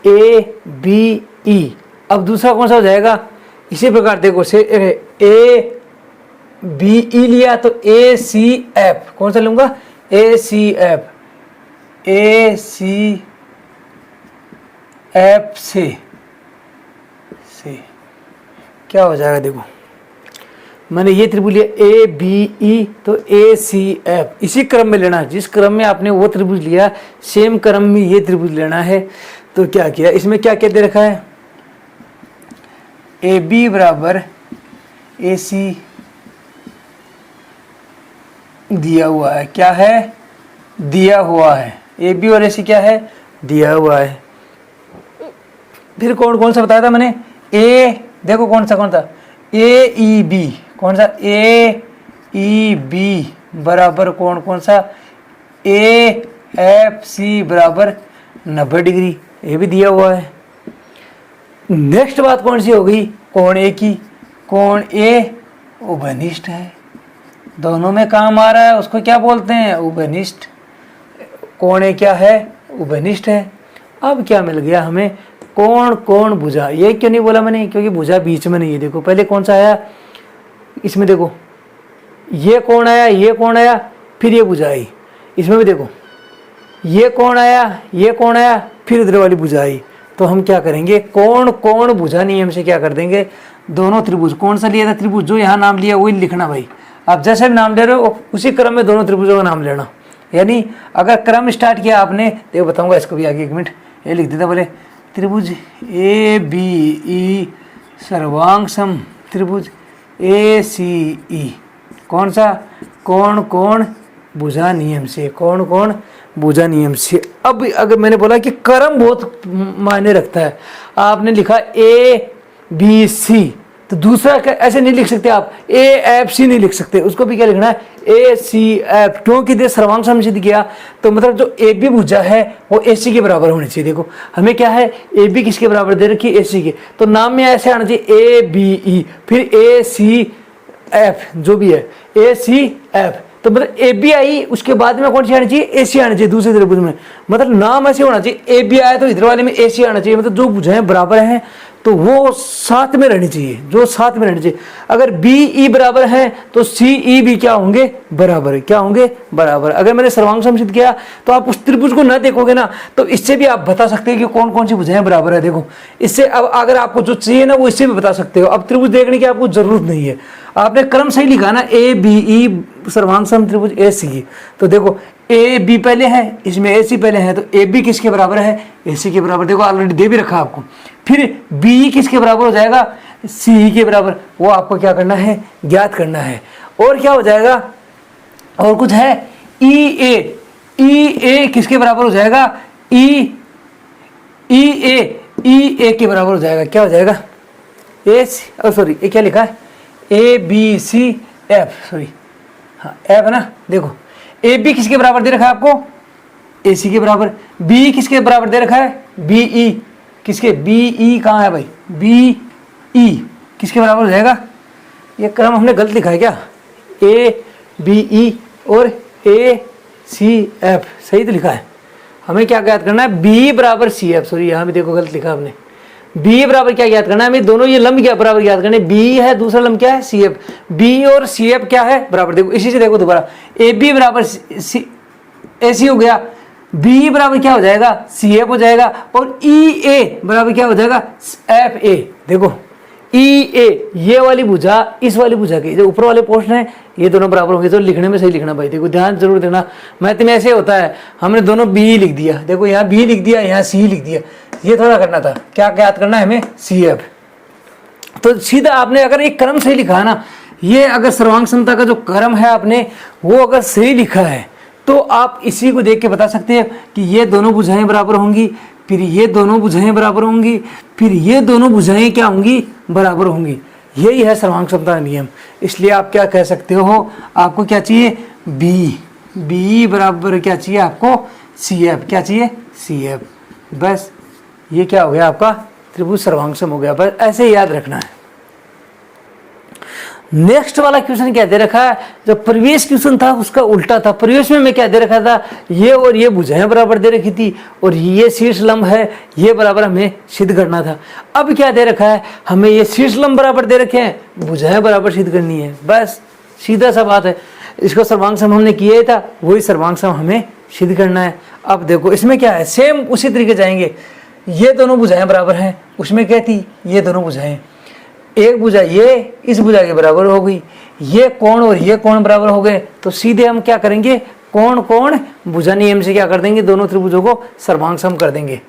ABE। अब दूसरा कौन सा हो जाएगा, इसी प्रकार देखो से ABE लिया तो ACF, कौन सा लूंगा, ACF से क्या हो जाएगा, देखो मैंने ये त्रिभुज लिया ABE तो ACF। इसी क्रम में लेना, जिस क्रम में आपने वो त्रिभुज लिया सेम क्रम में ये त्रिभुज लेना है। तो क्या किया, इसमें क्या क्या दे रखा है, AB बराबर AC दिया हुआ है। क्या है, दिया हुआ है। AB और AC क्या है, दिया हुआ है। फिर कौन सा बताया था मैंने, देखो कौन सा AEB, कौन सा AEB बराबर कौन सा AFC बराबर 90 डिग्री, ये भी दिया हुआ है। नेक्स्ट बात कौन सी हो गई, कोण A की। कोण A उभयनिष्ठ है, दोनों में काम आ रहा है, उसको क्या बोलते हैं, उभयनिष्ठ। कोण A क्या है, उभयनिष्ठ है। अब क्या मिल गया हमें, कोण कोण भुजा। ये क्यों नहीं बोला मैंने, क्योंकि भुजा बीच में नहीं है। देखो पहले कौन सा आया, इसमें देखो ये कोण आया, ये कोण आया, फिर ये भुजा आई। इसमें भी देखो ये कोण आया, ये कोण आया, फिर इधर वाली भुजा आई। तो हम क्या करेंगे, कोण कोण भुजा नियम से क्या कर देंगे, दोनों त्रिभुज, कौन सा लिया था त्रिभुज, जो यहाँ नाम लिया वही लिखना भाई। आप जैसे भी नाम ले रहे हो उसी क्रम में दोनों त्रिभुजों का नाम लेना। यानी अगर क्रम स्टार्ट किया आपने, देखो बताऊंगा इसको भी आगे, एक मिनट ये लिख देता बोले, त्रिभुज ABE सर्वांग सम त्रिभुज ACE, कौन सा, कोण कोण भुजा नियम से, कोण कोण भुजा नियम से। अब अगर मैंने बोला कि क्रम बहुत मायने रखता है, आपने लिखा ABC तो दूसरा ऐसे नहीं लिख सकते आप, AFC नहीं लिख सकते, उसको भी क्या लिखना है, ACF, क्योंकि दे सर्वांग सम सिद्ध किया। तो मतलब जो AB भुजा है वो AC के बराबर होनी चाहिए। देखो हमें क्या है, AB किसके बराबर दे रखी है, AC के, तो नाम में ऐसे आना चाहिए ABE, फिर ACF जो भी है, ACF तो मतलब ए बी आई, उसके बाद में कौन सी आनी चाहिए, ए सी आनी चाहिए दूसरे त्रिभुज में। मतलब नाम ऐसे होना चाहिए, ए बी आया तो इधर वाले में ए सी आना चाहिए। मतलब जो भुजाएं बराबर हैं तो वो साथ में रहनी चाहिए, जो साथ में रहनी चाहिए। अगर बी ई बराबर है तो सी ई भी क्या होंगे, बराबर। क्या होंगे, बराबर। अगर मैंने सर्वांग सम सिद्ध किया तो आप उस त्रिभुज को ना देखोगे ना, तो इससे भी आप बता सकते हैं कि कौन कौन सी भुजाएं बराबर है। देखो इससे अब अगर आपको जो चाहिए ना वो इससे भी बता सकते हो। अब त्रिभुज देखने की आपको जरूरत नहीं है, आपने क्रम सही लिखा ना, ए बी ई सर्वांग सम त्रिभुज ए सी। तो देखो ए बी पहले है, इसमें ए सी पहले है, तो ए बी किसके बराबर है, ए सी के बराबर। देखो ऑलरेडी दे भी रखा आपको। फिर बी किसके बराबर हो जाएगा, सी के बराबर। वो आपको क्या करना है, ज्ञात करना है। और क्या हो जाएगा, और कुछ है, ई ए किसके बराबर हो जाएगा, ई ए के बराबर हो जाएगा। क्या हो जाएगा, ए सॉरी ए क्या लिखा है, A B C F, sorry हाँ एफ है ना। देखो ए बी किसके बराबर दे रखा है आपको, ए सी के बराबर। बी किसके बराबर दे रखा है, बी ई किसके, बी ई कहाँ है भाई, बी ई किसके बराबर हो जाएगा। ये क्रम हमने गलत लिखा है क्या, ए बी ई और ए सी एफ, सही तो लिखा है। हमें क्या ज्ञात करना है, बी बराबर सी एफ, सॉरी यहाँ भी देखो गलत लिखा हमने। बी बराबर क्या ज्ञात करना है हमें, दोनों ये लंब क्या बराबर ज्ञात करने, बी है दूसरा लंब क्या है, सी एफ। बी और सी एफ क्या है, बराबर। देखो इसी से देखो दोबारा, ए बी बराबर सी ए सी हो गया, बी बराबर क्या हो जाएगा, सी एफ हो जाएगा, और ई ए बराबर क्या हो जाएगा, एफ ए। देखो ई ए ये वाली भुजा इस वाली भुजा की जो ऊपर वाले पोर्शन है ये दोनों बराबर होंगे। तो लिखने में सही लिखना भाई, देखो ध्यान जरूर देना। मैथ में ऐसे होता है, हमने दोनों बी लिख दिया, देखो यहाँ बी लिख दिया, यहाँ सी लिख दिया। ये थोड़ा करना था, क्या याद करना है हमें, सी एफ। तो सीधा आपने अगर एक क्रम सही लिखा है ना, ये अगर सर्वांग समता का जो क्रम है आपने वो अगर सही लिखा है तो आप इसी को देख के बता सकते हैं कि ये दोनों भुजाएं बराबर होंगी, फिर ये दोनों भुजाएं बराबर होंगी, फिर ये दोनों भुजाएं क्या होंगी, बराबर होंगी। यही है सर्वांग समता का नियम। इसलिए आप क्या कह सकते हो, आपको क्या चाहिए, बी बराबर क्या चाहिए आपको, सी एफ। क्या चाहिए, सी एफ। बस ये क्या हो गया आपका त्रिभुज सर्वांग सम हो गया। बस ऐसे ही याद रखना है। नेक्स्ट वाला क्वेश्चन क्या दे रखा है, जो प्रीवियस क्वेश्चन था उसका उल्टा था। प्रीवियस में मैं क्या दे रखा था, ये और ये भुजाएं बराबर दे रखी थी और ये शीर्ष लंब है, ये बराबर हमें सिद्ध करना था। अब क्या दे रखा है, हमें ये शीर्ष लंब बराबर दे रखे हैं, भुजाएं बराबर सिद्ध करनी है। बस सीधा सा बात है। इसको सर्वांग सम हमने किया ही था, वही सर्वांग सम हमें सिद्ध करना है। अब देखो इसमें क्या है, सेम उसी तरीके जाएंगे। ये दोनों भुजाएं बराबर हैं, उसमें क्या थी, ये दोनों भुजाएं, एक भुजा ये इस भुजा के बराबर हो गई, ये कोण और ये कोण बराबर हो गए। तो सीधे हम क्या करेंगे, कोण कोण भुजा नियम से क्या कर देंगे, दोनों त्रिभुजों को सर्वांग सम कर देंगे।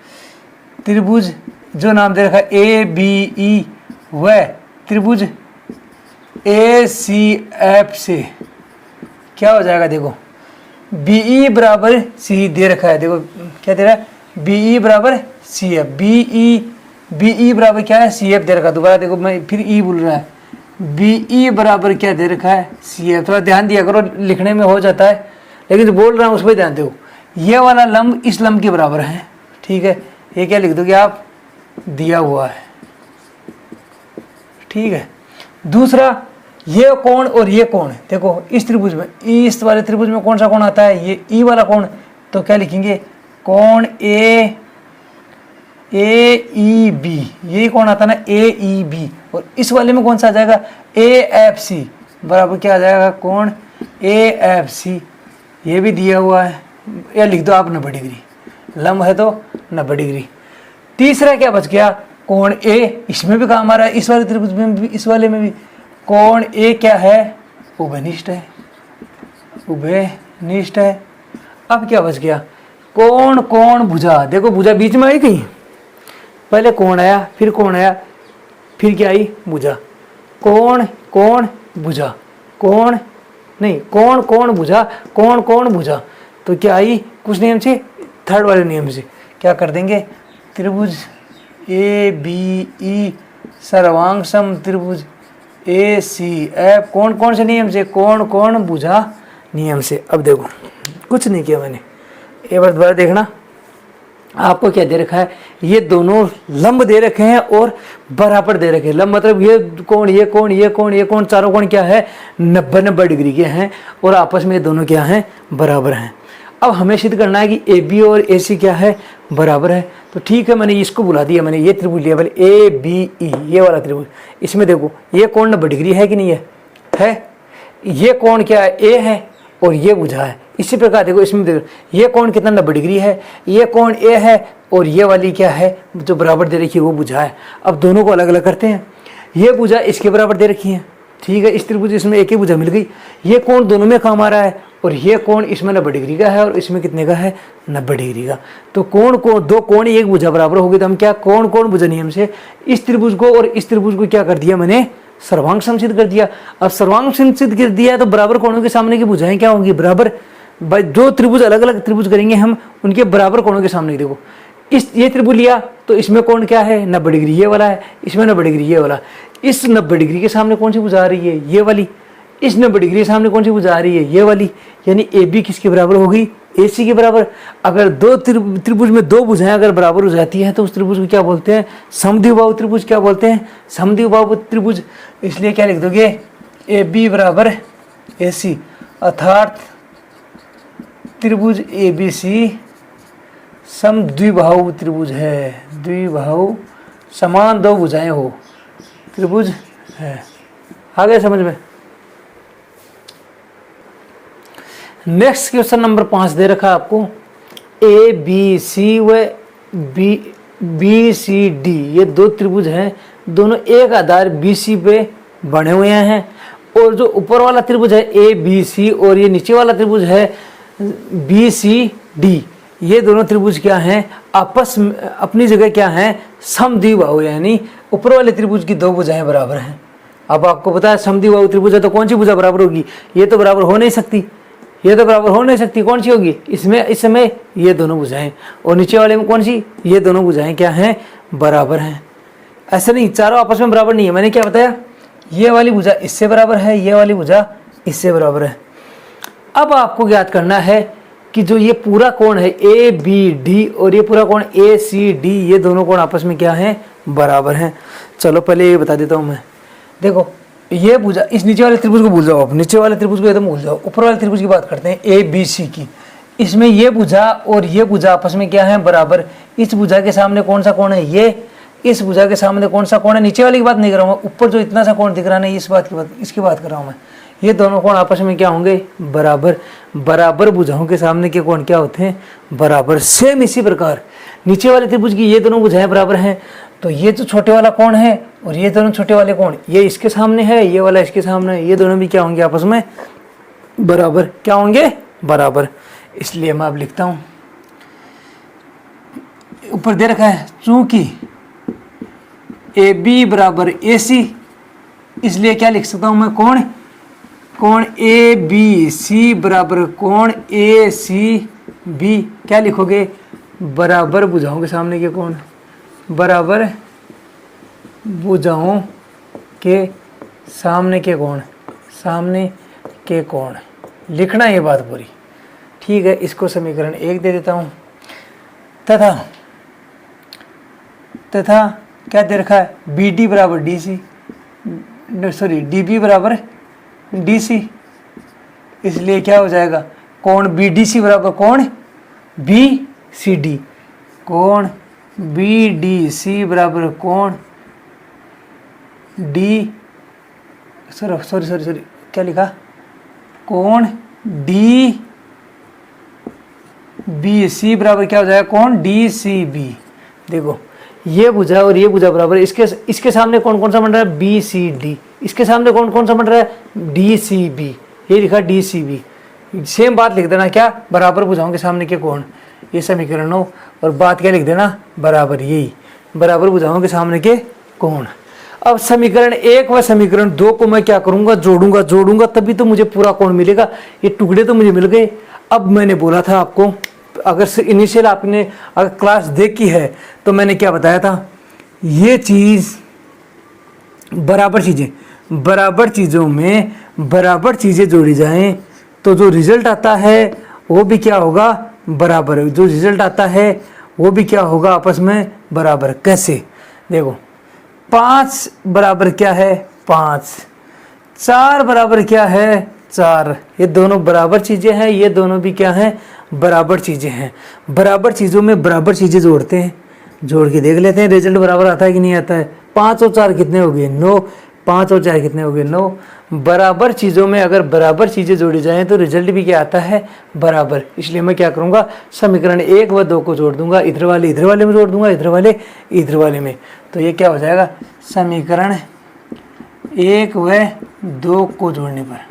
त्रिभुज जो नाम दे रखा है ए बी ई, वह त्रिभुज ए सी एफ से क्या हो जाएगा, देखो बी ई बराबर सी दे रखा है। देखो क्या दे रहा है, बी ई बराबर सी एफ। बी ई बराबर क्या है, सी एफ दे रखा है। दोबारा देखो मैं फिर ई बोल रहा है, बी ई बराबर क्या दे रखा है, सी एफ। थोड़ा ध्यान दिया करो, लिखने में हो जाता है लेकिन जो बोल रहा हूँ उस पर ध्यान दो। ये वाला लंब इस लंब के बराबर है, ठीक है। ये क्या लिख दोगे आप, दिया हुआ है, ठीक है। दूसरा ये कोण और ये कोण, देखो इस त्रिभुज में, इस वाले त्रिभुज में कौन सा कोण आता है, ये ई वाला कोण। तो क्या लिखेंगे, कोण ए ई बी, यही कोण आता है ना, ए ई बी। और इस वाले में कौन सा आ जाएगा, ए एफ सी बराबर क्या आ जाएगा, कोण ए एफ सी। ये भी दिया हुआ है, या लिख दो आप 90 डिग्री, लंब है तो 90 डिग्री। तीसरा क्या बच गया, कोण ए, इसमें भी काम आ रहा है, इस वाले त्रिभुज में भी, इस वाले में भी। कोण ए क्या है, उभयनिष्ठ है, उभयनिष्ठ है। अब क्या बच गया, कोण कोण भुजा। देखो भुजा बीच में आई कहीं, पहले कोण आया, फिर कोण आया, फिर क्या आई, भुजा। कोण कोण भुजा, कोण नहीं, कोण कोण भुजा, कोण कोण भुजा। तो क्या आई, कुछ नियम से, थर्ड वाले नियम से क्या कर देंगे, त्रिभुज ए बी ई सर्वांग सम त्रिभुज ए सी एफ, कौन कौन से नियम से, कोण कोण भुजा नियम से। अब देखो कुछ नहीं किया मैंने, एक बार दोबारा देखना, आपको क्या दे रखा है, ये दोनों लंब दे रखे हैं और बराबर दे रखे हैं। लंब मतलब ये कोण, ये कोण, ये कोण, ये कोण, चारों कोण क्या है 90-90 डिग्री के हैं और आपस में ये दोनों क्या हैं बराबर हैं। अब हमें सिद्ध करना है कि ए बी और ए सी क्या है बराबर है। तो ठीक है, मैंने इसको बुला दिया, मैंने ये त्रिभुज लिया पहले ए बी ई, ये वाला त्रिभुज। इसमें देखो ये कोण 90 डिग्री है कि नहीं है? ये कोण क्या है ए है और ये भुजा है। इसी प्रकार देखो इसमें देखो ये कोण कितना 90 डिग्री है, ये कोण ए है और ये वाली क्या है जो बराबर दे रखी है वो भुजा है। अब दोनों को अलग अलग करते हैं। ये भुजा इसके बराबर दे रखी है, ठीक है, इस त्रिभुज इसमें एक ही भुजा मिल गई। ये कोण दोनों में काम आ रहा है और ये कोण इसमें 90 डिग्री का है और इसमें कितने का है 90 डिग्री का। तो कोण को दो कोण एक भुजा बराबर होगी तो हम क्या कोण कोण भुजा नियम से इस त्रिभुज को और इस त्रिभुज को क्या कर दिया मैंने सर्वांग समसिद्ध कर दिया। अब सर्वांग समसिद्ध कर दिया तो बराबर कोणों के सामने की भुजाएं क्या होंगी बराबर। जो त्रिभुज अलग अलग त्रिभुज करेंगे हम उनके बराबर कोणों के सामने देखो इस ये त्रिभुज लिया तो इसमें कोण क्या है 90 डिग्री ये वाला है, इसमें 90 डिग्री ये वाला। इस 90 डिग्री के सामने कौन सी भुजा आ रही है ये वाली, इस 90 डिग्री के सामने कौन सी भुजा आ रही है ये वाली। यानी ए बी किसके बराबर होगी ए सी के बराबर। अगर दो त्रिभुज में दो भुजाएं अगर बराबर हो जाती हैं तो उस त्रिभुज को क्या बोलते हैं समद्विबाहु त्रिभुज। क्या बोलते हैं समद्विबाहु त्रिभुज। इसलिए क्या लिख दोगे ए बी बराबर ए सी, अर्थात त्रिभुज ए बी सी समद्विबाहु त्रिभुज है। द्विबाहु समान दो भुजाएं हो त्रिभुज है। आ गए समझ में। नेक्स्ट क्वेश्चन नंबर 5 दे रखा आपको ए बी सी व बी सी डी, ये दो त्रिभुज हैं, दोनों एक आधार बी सी पे बने हुए हैं और जो ऊपर वाला त्रिभुज है ए बी सी और ये नीचे वाला त्रिभुज है बी सी डी, ये दोनों त्रिभुज क्या हैं आपस में अपनी जगह क्या हैं समद्विबाहु, यानी ऊपर वाले त्रिभुज की दो भुजाएं बराबर हैं। अब आपको पता है समद्विबाहु त्रिभुज है तो कौन सी भुजा बराबर होगी, ये तो बराबर हो नहीं सकती, ये तो बराबर हो नहीं सकती, कौन सी होगी इसमें इस समय ये दोनों भुजाएं और नीचे वाले में कौन सी ये दोनों भुजाएं क्या हैं बराबर हैं। ऐसा नहीं चारों आपस में बराबर नहीं है, मैंने क्या बताया ये वाली भुजा इससे बराबर है, ये वाली भुजा इससे बराबर है। अब आपको ज्ञात करना है कि जो ये पूरा कोण है ए बी डी और ये पूरा कोण ए सी डी, ये दोनों कोण आपस में क्या हैं बराबर हैं। चलो पहले ये बता देता हूँ मैं। देखो ये भुजा इस नीचे वाले त्रिभुज को भूल जाओ, आप नीचे वाले त्रिभुज को एकदम भूल जाओ, ऊपर वाले त्रिभुज की बात करते हैं ए बी सी की। इसमें ये भुजा और ये भुजा आपस में क्या है बराबर। इस भुजा के सामने कौन सा कोण है ये, इस भुजा के सामने कौन सा कोण है, नीचे वाली की बात नहीं कर रहा हूँ, ऊपर जो इतना सा कोण दिख रहा है इस बात की बात इसकी बात कर रहा हूँ मैं। ये दोनों कोण आपस में क्या होंगे बराबर। बराबर भुजाओं के सामने के कोण क्या होते हैं बराबर। सेम इसी प्रकार नीचे वाले त्रिभुज की ये दोनों भुजाएं बराबर हैं तो ये जो छोटे वाला कोण है और ये दोनों छोटे वाले कोण ये इसके सामने है, ये वाला इसके सामने है, ये दोनों भी क्या होंगे आपस में बराबर। क्या होंगे बराबर। इसलिए मैं अब लिखता हूं ऊपर दे रखा है चूंकि ए बी बराबर ए सी, इसलिए क्या लिख सकता हूं मैं कोण ए बी सी बराबर कोण ए सी बी। क्या लिखोगे बराबर भुजाओं के सामने के कोण, बराबर भुजाओं के सामने के कोण, सामने के कोण लिखना ये बात पूरी, ठीक है। इसको समीकरण 1 दे देता हूँ। तथा क्या दे रखा है बी डी बराबर D C, sorry D B बराबर डी सी, इसलिए क्या हो जाएगा कोण बी डी सी बराबर कोण बी सी डी, कोण बी डी सी बराबर कोण डी सॉरी क्या लिखा कोण डी बी सी बराबर क्या हो जाएगा कोण डी सी बी। देखो ये भुजा और ये भुजा बराबर, इसके सामने कौन सा बन रहा है बी सी डी, इसके सामने कौन सा बन रहा है डी सी बी, ये लिखा डी सी बी। सेम बात लिख देना क्या बराबर भुजाओं के सामने के कोण, ये समीकरण हो और बात क्या लिख देना बराबर, यही बराबर भुजाओं के सामने के कोण। अब समीकरण 1 व समीकरण 2 को मैं क्या करूंगा जोड़ूंगा तभी तो मुझे पूरा कोण मिलेगा। ये टुकड़े तो मुझे मिल गए। अब मैंने बोला था आपको अगर इनिशियल आपने अगर क्लास देखी है तो मैंने क्या बताया था, ये चीज़ बराबर चीज़ों में बराबर चीज़ें जोड़ी जाएं तो जो रिजल्ट आता है वो भी क्या होगा बराबर। जो रिजल्ट आता है वो भी क्या होगा आपस में बराबर। कैसे देखो, 5 बराबर क्या है 5, 4 बराबर क्या है 4, ये दोनों बराबर चीजें हैं, ये दोनों भी क्या हैं बराबर चीजें हैं। बराबर चीजों में बराबर चीजें जोड़ते हैं, जोड़ के देख लेते हैं रिजल्ट बराबर आता है कि नहीं आता है। 5 और 4 कितने हो गए 9, 5 और 4 कितने हो गए 9। बराबर चीज़ों में अगर बराबर चीज़ें जोड़ी जाएं तो रिजल्ट भी क्या आता है बराबर। इसलिए मैं क्या करूँगा, समीकरण 1 व 2 को जोड़ दूंगा, इधर वाले में जोड़ दूंगा, इधर वाले में। तो ये क्या हो जाएगा, समीकरण 1 व 2 को जोड़ने पर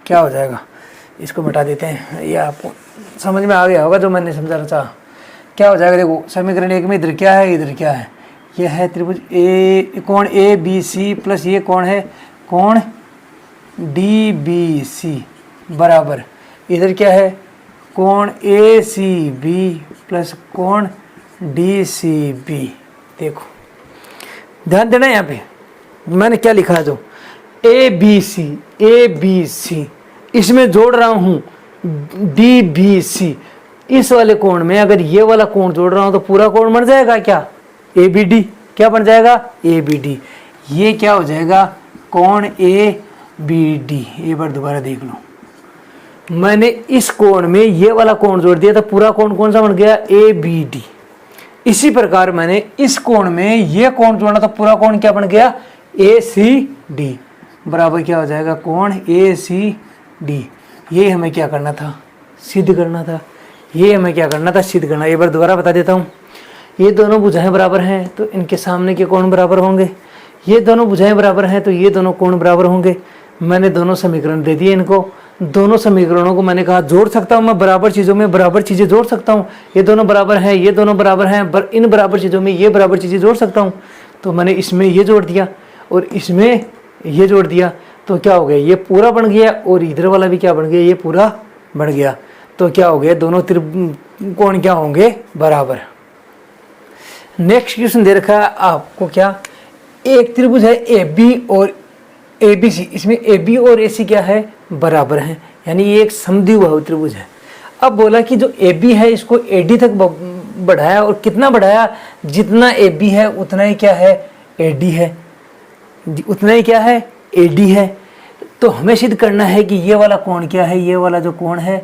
क्या हो जाएगा, इसको मिटा देते हैं, ये आपको समझ में आ गया होगा जो मैंने समझाना चाहा। क्या हो जाएगा, देखो समीकरण 1 में इधर क्या है, इधर क्या है, यह है त्रिभुज ए, कोण ए बी सी प्लस ये कौन है कोण डी बी सी बराबर, इधर क्या है कोण ए सी बी प्लस कोण डी सी बी। देखो ध्यान देना, यहाँ पे मैंने क्या लिखा है, जो ए बी सी इसमें जोड़ रहा हूँ डी बी सी। इस वाले कोण में अगर ये वाला कोण जोड़ रहा हूँ तो पूरा कोण बन जाएगा क्या ए बी डी, क्या बन जाएगा ए बी डी। ये क्या हो जाएगा कोण ए बी डी। एक बार दोबारा देख लो, मैंने इस कोण में ये वाला कोण जोड़ दिया तो पूरा कोण कौन सा बन गया ए बी डी। इसी प्रकार मैंने इस कोण में ये कोण जोड़ा तो पूरा कोण क्या बन गया ए सी डी बराबर क्या हो जाएगा कोण ए सी डी। ये हमें क्या करना था, सिद्ध करना था। ये हमें क्या करना था, सिद्ध करना। एक बार दोबारा बता देता हूँ, ये दोनों भुजाएं बराबर हैं तो इनके सामने के कोण बराबर होंगे। ये दोनों भुजाएं बराबर हैं तो ये दोनों कोण बराबर होंगे। मैंने दोनों समीकरण दे दिए इनको, दोनों समीकरणों को मैंने कहा जोड़ सकता हूँ मैं, बराबर चीज़ों में बराबर चीज़ें जोड़ सकता हूँ। ये दोनों बराबर हैं, ये दोनों बराबर हैं, इन बराबर चीज़ों में ये बराबर चीज़ें जोड़ सकता हूँ। तो मैंने इसमें ये जोड़ दिया और इसमें ये जोड़ दिया, तो क्या हो गया ये पूरा बन गया और इधर वाला भी क्या बन गया ये पूरा बन गया। तो क्या हो गया दोनों कोण क्या होंगे बराबर। नेक्स्ट क्वेश्चन दे रखा है आपको, क्या एक त्रिभुज है ए बी और ए बी सी, इसमें ए बी और ए सी क्या है बराबर हैं, यानी ये एक समद्विबाहु त्रिभुज है। अब बोला कि जो ए बी है इसको ए डी तक बढ़ाया, और कितना बढ़ाया, जितना ए बी है उतना ही क्या है ए डी है, उतना ही क्या है ए डी है। तो हमें सिद्ध करना है कि ये वाला कोण क्या है, ये वाला जो कोण है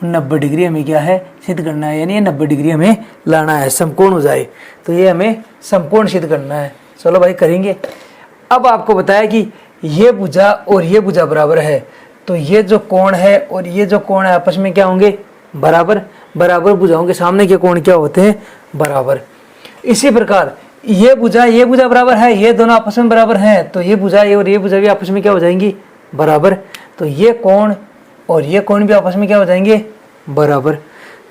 90 डिग्री हमें क्या है सिद्ध करना है, यानी ये 90 डिग्री हमें लाना है, समकोण हो जाए। तो ये हमें समकोण सिद्ध करना है। चलो भाई करेंगे। अब आपको बताया कि ये भुजा और ये भुजा बराबर है, तो ये जो कोण है और ये जो कोण है आपस में क्या होंगे बराबर। बराबर भुजाओं के सामने के कोण क्या होते हैं बराबर। इसी प्रकार ये भुजा बराबर है, ये दोनों आपस में बराबर हैं, तो ये भुजा और ये भुजा भी आपस में क्या हो जाएंगी बराबर। तो ये कोण और ये कोण भी आपस में क्या हो जाएंगे बराबर।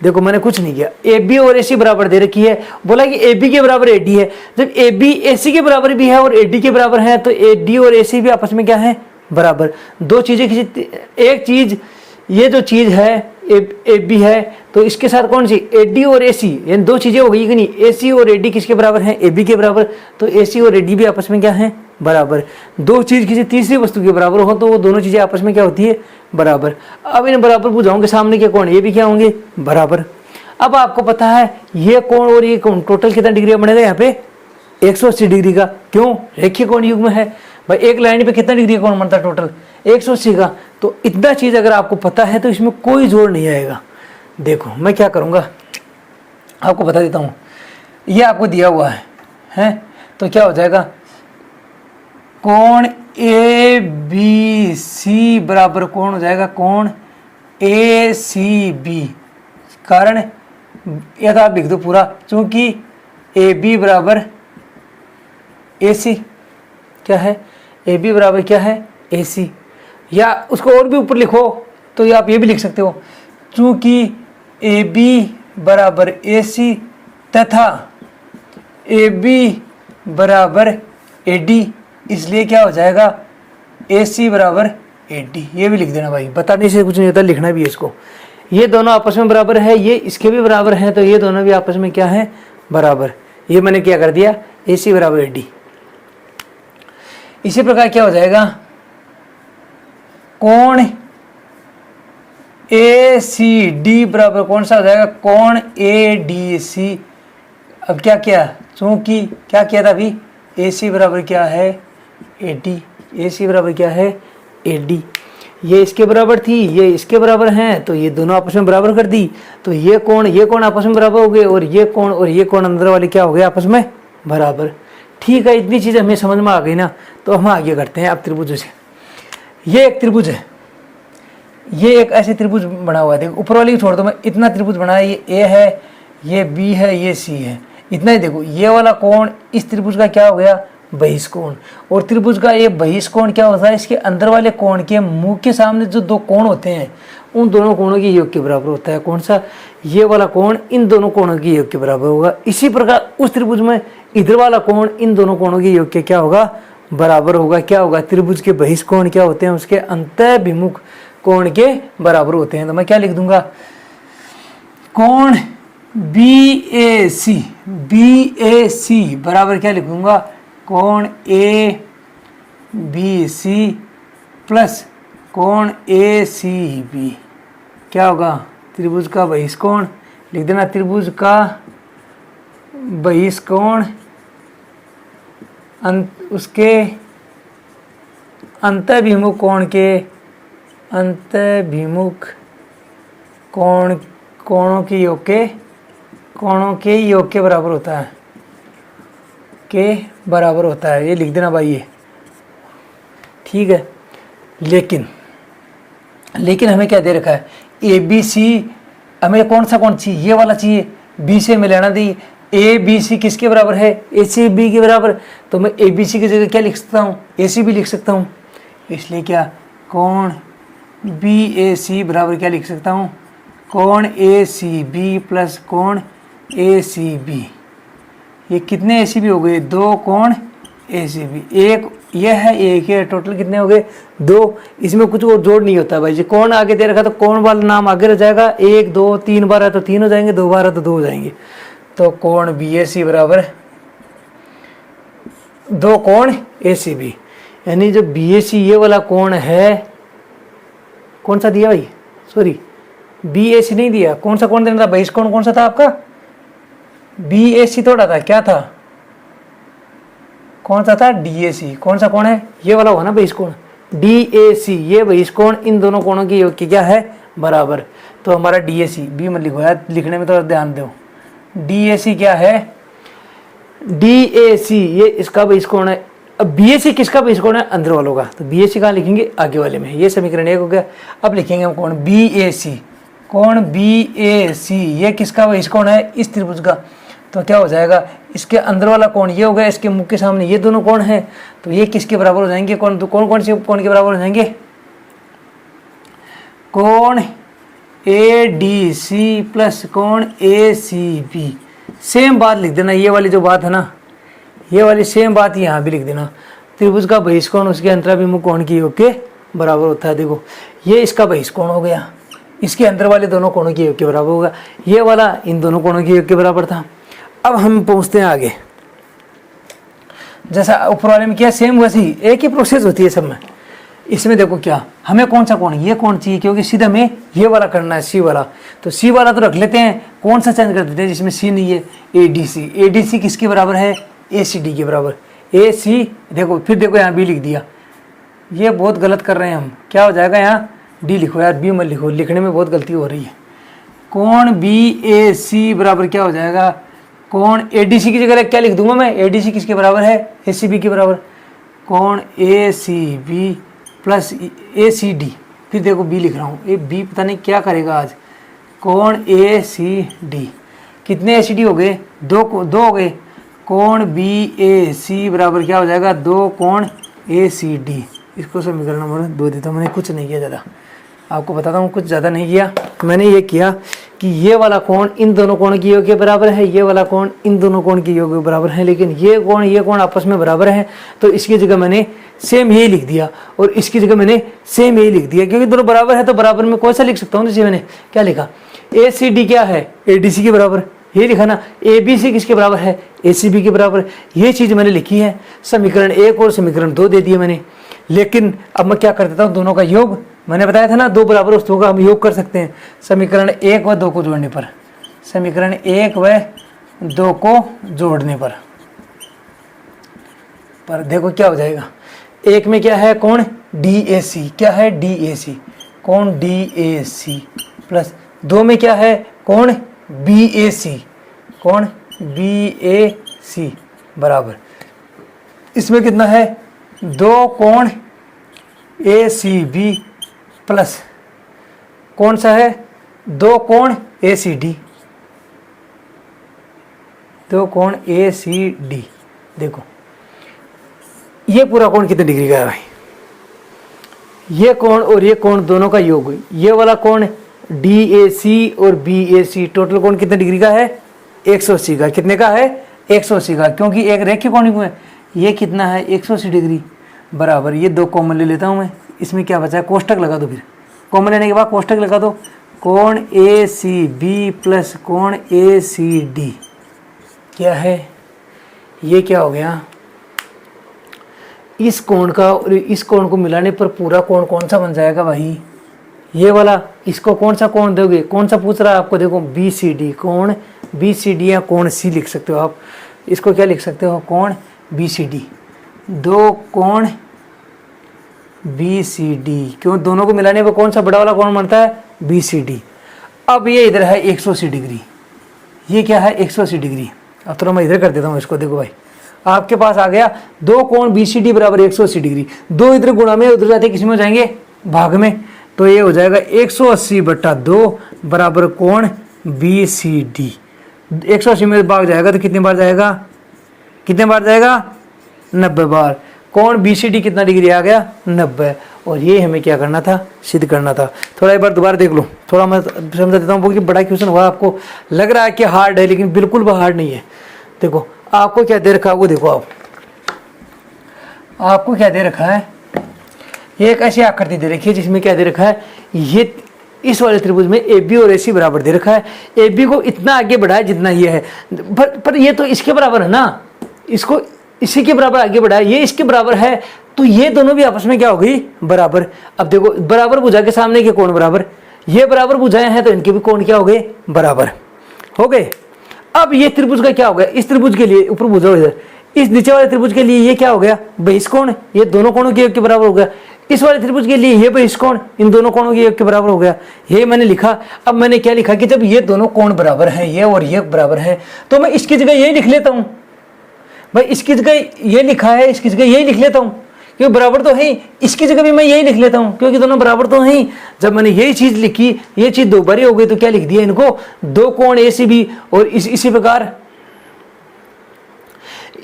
देखो मैंने कुछ नहीं किया, ए बी और ए सी बराबर दे रखी है, बोला कि ए बी के बराबर ए डी है। जब ए बी ए सी के बराबर भी है और ए डी के बराबर है तो ए डी और ए सी भी आपस में क्या है बराबर। दो चीजें किसी एक चीज, ये जो चीज है ए बी है तो इसके साथ कौन सी ए डी और ए सी, यानी दो चीजें हो गई कि नहीं, ए सी और ए डी किसके बराबर हैं ए बी के बराबर। तो ए सी और ए डी भी आपस में क्या है बराबर। दो चीज किसी तीसरी वस्तु के बराबर हो तो वो दोनों चीजें आपस में क्या होती है बराबर। अब इन बराबर भुजाओं के सामने के कोण ये भी क्या होंगे बराबर। अब आपको पता है ये कोण और ये कोण टोटल कितना डिग्री बनेगा यहाँ पे 180 डिग्री का। क्यों, रेखीय कोण युग्म है भाई, एक लाइन पे कितना डिग्री कोण बनता है टोटल 180 का। तो इतना चीज अगर आपको पता है तो इसमें कोई जोड़ नहीं आएगा। देखो मैं क्या करूंगा आपको बता देता हूं, ये आपको दिया हुआ है तो क्या हो जाएगा कोण ए बी सी बराबर कोण हो जाएगा कोण ए सी बी। कारण यह तो आप लिख दो पूरा, चूंकि ए बी बराबर ए सी क्या है, ए बी बराबर क्या है ए सी। या उसको और भी ऊपर लिखो तो आप ये भी लिख सकते हो, चूंकि ए बी बराबर ए सी तथा ए बी बराबर ए डी, इसलिए क्या हो जाएगा ए सी बराबर ए डी। ये भी लिख देना भाई, बताने से कुछ नहीं होता, लिखना भी है इसको। ये दोनों आपस में बराबर है, ये इसके भी बराबर हैं, तो ये दोनों भी आपस में क्या है बराबर। ये मैंने क्या कर दिया ए सी बराबर ए डी। इसी प्रकार क्या हो जाएगा कोण ए सी डी बराबर कौन सा हो जाएगा, कोण ए डी सी। अब क्या किया, चूंकि क्या किया था अभी, ए सी बराबर क्या है ए डी, ए सी बराबर क्या है ए डी। ये इसके बराबर थी, ये इसके बराबर हैं, तो ये दोनों आपस में बराबर कर दी, तो ये कोण आपस में बराबर हो गए, और ये कोण अंदर वाले क्या हो गए आपस में बराबर। ठीक है, इतनी चीज़ हमें समझ में आ गई ना, तो हम आगे करते हैं अब त्रिभुज से। ये एक त्रिभुज है, ये एक ऐसे त्रिभुज बना हुआ है, देखो ऊपर वाली छोड़ दो, मैं इतना त्रिभुज बना है, ये ए है, ये बी है, ये सी है, इतना ही देखो। ये वाला कोण इस त्रिभुज का क्या हो गया, बहिष्कोण, और त्रिभुज का ये बहिष्कोण क्या होता है, इसके अंदर वाले कोण के मुंह के सामने जो दो कोण होते हैं उन दोनों कोणों के योग के बराबर होता है। कौन सा, ये वाला कोण इन दोनों कोणों के योग के बराबर होगा। इसी प्रकार उस त्रिभुज में इधर वाला कोण इन दोनों कोणों के योग के क्या होगा, बराबर होगा। क्या होगा, त्रिभुज के बहिष्कोण क्या होते हैं, उसके अंतःभिमुख कोण के बराबर होते हैं। तो मैं क्या लिख दूंगा, कोण बी ए सी बराबर क्या लिखूंगा, कोण ए बी सी प्लस कोण ए सी बी। क्या होगा, त्रिभुज का बहिष्कोण लिख देना, त्रिभुज का बहिष्कोण उसके अंतःभिमुख कोण के अंतःभिमुख कोणों के योग के बराबर होता है, के बराबर होता है। ये लिख देना भाई, ये ठीक है। लेकिन हमें क्या दे रखा है, ए बी सी, हमें कौन सा कोण चाहिए, ये वाला चाहिए, बी से हमें लेना दी। ए बी सी किसके बराबर है, ए सी बी के बराबर, तो मैं ए बी सी की जगह क्या लिख सकता हूँ, ए सी बी लिख सकता हूँ। इसलिए क्या, कोण बी ए सी बराबर क्या लिख सकता हूँ, कोण ए सी बी प्लस कोण ए सी बी। ये कितने ए सी बी हो गए, दो कोण ए सी बी, एक ये है एक है, टोटल कितने हो गए, दो। इसमें कुछ और जोड़ नहीं होता भाई जी, कोण आगे दे रखा तो कोण वाला नाम आगे रह जाएगा, एक दो तीन बार है तो तीन हो जाएंगे, दो बार है तो दो हो जाएंगे। तो कोण बी ए सी बराबर दो कोण ए सी बी, यानी जो बी ए सी ये वाला कोण है, कौन सा दिया भाई, सॉरी बी ए सी नहीं दिया, कौन सा कोण देना था, बहिष्कोण कौन सा था आपका, बी ए सी थोड़ा था, क्या था, कौन सा था, डी ए सी। कौन सा कोण है, ये वाला होगा ना बहिष्कोण, डी ए सी। ये बहिष्कोण इन दोनों कोणों के योग की क्या है, बराबर। तो हमारा डी ए सी, बी मत लिखो यार, लिखने में थोड़ा ध्यान दो। डी ए सी क्या है, डी ए सी ये इसका बहिष्कोण है। अब बी ए सी किसका बहिष्कोण है, अंदर वालों का, तो बी ए सी कहाँ लिखेंगे, आगे वाले में। ये समीकरण एक हो गया। अब लिखेंगे हम कोण बी ए सी, कोण बी ए सी ये किसका बहिष्कोण है, इस त्रिभुज का। तो क्या हो जाएगा, इसके अंदर वाला कोण ये हो गया, इसके मुख के सामने ये दोनों कोण हैं, तो ये किसके बराबर हो जाएंगे, कौन से कोण के बराबर हो जाएंगे, कोण ए डी सी प्लस कोण ए सी बी। सेम बात लिख देना, ये वाली जो बात है ना, ये वाली सेम बात यहाँ भी लिख देना। त्रिभुज का बहिष्कोण उसके अंतराभिमुख कोण के योग के बराबर होता है। देखो ये इसका बहिष्कोण हो गया, इसके अंदर वाले दोनों कोणों के योग के बराबर होगा, ये वाला इन दोनों कोणों के योग के बराबर था। अब हम पहुंचते हैं आगे, जैसा ऊपर वाले में किया सेम वैसे ही एक ही प्रोसेस होती है सब में। इसमें देखो क्या, हमें कौन सा कोण, ये कोण चाहिए, क्योंकि सीधा हमें ये वाला करना है, सी वाला। तो सी वाला तो रख लेते हैं, कौन सा चेंज कर देते हैं जिसमें सी नहीं है, A D C. A D C किसके बराबर है, ए सी डी के बराबर। ए सी देखो, फिर देखो यहाँ बी लिख दिया, ये बहुत गलत कर रहे हैं हम। क्या हो जाएगा यहाँ, डी लिखो यार, बी मत लिखो, लिखने में बहुत गलती हो रही है। कोण बी ए सी बराबर क्या हो जाएगा, कोण ए डी सी की जगह क्या लिख दूंगा मैं, ए डी सी किसके बराबर है, ए सी बी के बराबर। कोण ए सी बी प्लस ए सी डी, फिर देखो बी लिख रहा हूँ, ये बी पता नहीं क्या करेगा आज। कोण ए सी डी, कितने ए सी डी हो गए, दो हो गए। कोण बी ए सी बराबर क्या हो जाएगा, दो कोण ए सी डी। इसको समीकरण नंबर 2 देता हूँ, मैंने कुछ नहीं किया ज़्यादा, आपको बताता हूँ, कुछ ज़्यादा नहीं किया। मैंने ये किया कि ये वाला कोण इन दोनों कोण के योग के बराबर है, ये वाला कोण इन दोनों कोण के योग के बराबर है, लेकिन ये कोण आपस में बराबर है, तो इसकी जगह मैंने सेम यही लिख दिया, और इसकी जगह मैंने सेम यही लिख दिया, क्योंकि दोनों बराबर है तो बराबर में कौन सा लिख सकता हूँ। जैसे मैंने क्या लिखा, ए सी डी क्या है, ए डी सी के बराबर, ये लिखा ना। ए बी सी किसके बराबर है, ए सी बी के बराबर। ये चीज़ मैंने लिखी है, समीकरण 1 और समीकरण 2 दे दिए मैंने। लेकिन अब मैं क्या कर देता हूँ, दोनों का योग मैंने बताया था ना, दो बराबर वस्तुओं का हम योग कर सकते हैं समीकरण 1 व 2 को जोड़ने पर, समीकरण 1 व 2 को जोड़ने पर देखो क्या हो जाएगा। एक में क्या है, कोण DAC, क्या है DAC, कोण DAC प्लस 2 में क्या है, कोण BAC, कोण BAC बराबर, इसमें कितना है, 2 कोण ACB प्लस कौन सा है, 2 कोण ACD, 2 कोण ACD। देखो ये पूरा कोण कितने डिग्री का है भाई, ये कोण और ये कोण दोनों का योग, ये वाला कोण DAC और BAC टोटल कोण कितने डिग्री का है, 180 का। कितने का है, 180 का, क्योंकि एक रेखीय कोण है। ये कितना है, 180 डिग्री बराबर, ये 2 कॉमन ले लेता हूँ मैं, इसमें क्या बचा है, कोष्टक लगा दो, फिर कॉमन लेने के बाद कोष्टक लगा दो, कोण ACB प्लस कोण ACD क्या है, ये क्या हो गया, इस कोण का और इस कोण को मिलाने पर पूरा कोण कौन सा बन जाएगा भाई, ये वाला। इसको कौन सा कोण दोगे, कौन सा पूछ रहा है आपको, देखो BCD, कोण BCD या कोण C लिख सकते हो आप, इसको क्या लिख सकते हो, कोण BCD, 2 कोण BCD, क्यों, दोनों को मिलाने पर कौन सा बड़ा वाला कोण बनता है, BCD। अब ये इधर है 180 डिग्री, ये क्या है 180 डिग्री। अब तो मैं इधर कर देता हूँ इसको, देखो भाई आपके पास आ गया 2 कोण BCD बराबर 180 डिग्री, 2 इधर गुणा में उधर जाते किस में हो जाएंगे, भाग में, तो ये हो जाएगा 180/2 बराबर कोण BCD। 180 में भाग जाएगा तो कितने बार जाएगा, कितने बार जाएगा, 90 बार। कोण BCD कितना डिग्री आ गया, 90। और ये हमें क्या करना था, सिद्ध करना था। थोड़ा एक बार दोबारा देख लो, थोड़ा मैं समझा देता हूँ क्योंकि बड़ा क्वेश्चन हुआ, आपको लग रहा है कि हार्ड है, लेकिन बिल्कुल भी हार्ड नहीं है। देखो आपको क्या दे रखा है, वो देखो आपको क्या दे रखा है, ये एक ऐसी आकृति दे रखी है जिसमें क्या दे रखा है, ये इस वाले त्रिभुज में AB और AC बराबर दे रखा है। AB को इतना आगे बढ़ाया जितना ये है, पर ये तो इसके बराबर है ना, इसको इसी के बराबर आगे बढ़ाया, ये इसके बराबर है, तो ये दोनों भी आपस में क्या हो गई, बराबर। अब देखो बराबर भुजा के सामने के कोण बराबर, ये बराबर भुजाएं हैं तो इनके भी कोण क्या हो गए, बराबर हो गए। अब ये त्रिभुज का क्या हो गया, इस त्रिभुज के लिए ऊपर भुजा इधर, इस नीचे वाले त्रिभुज के लिए ये क्या हो गया, बहिष कोण, ये दोनों कोणों के योग के बराबर हो गया। इस वाले त्रिभुज के लिए ये बहिष कोण इन दोनों कोणों के योग के बराबर हो गया, ये मैंने लिखा। अब मैंने क्या लिखा कि जब ये दोनों कोण बराबर हैं, ये और ये बराबर है, तो मैं इसकी जगह यही लिख लेता हूँ भाई, इसकी जगह ये लिखा है, इसकी जगह यही लिख लेता हूँ क्योंकि बराबर तो है, इसकी जगह भी मैं यही लिख लेता हूँ क्योंकि दोनों बराबर तो हैं। जब मैंने यही चीज लिखी, ये चीज 2 बारी हो गई, तो क्या लिख दिया इनको, 2 कोण ACB और इसी प्रकार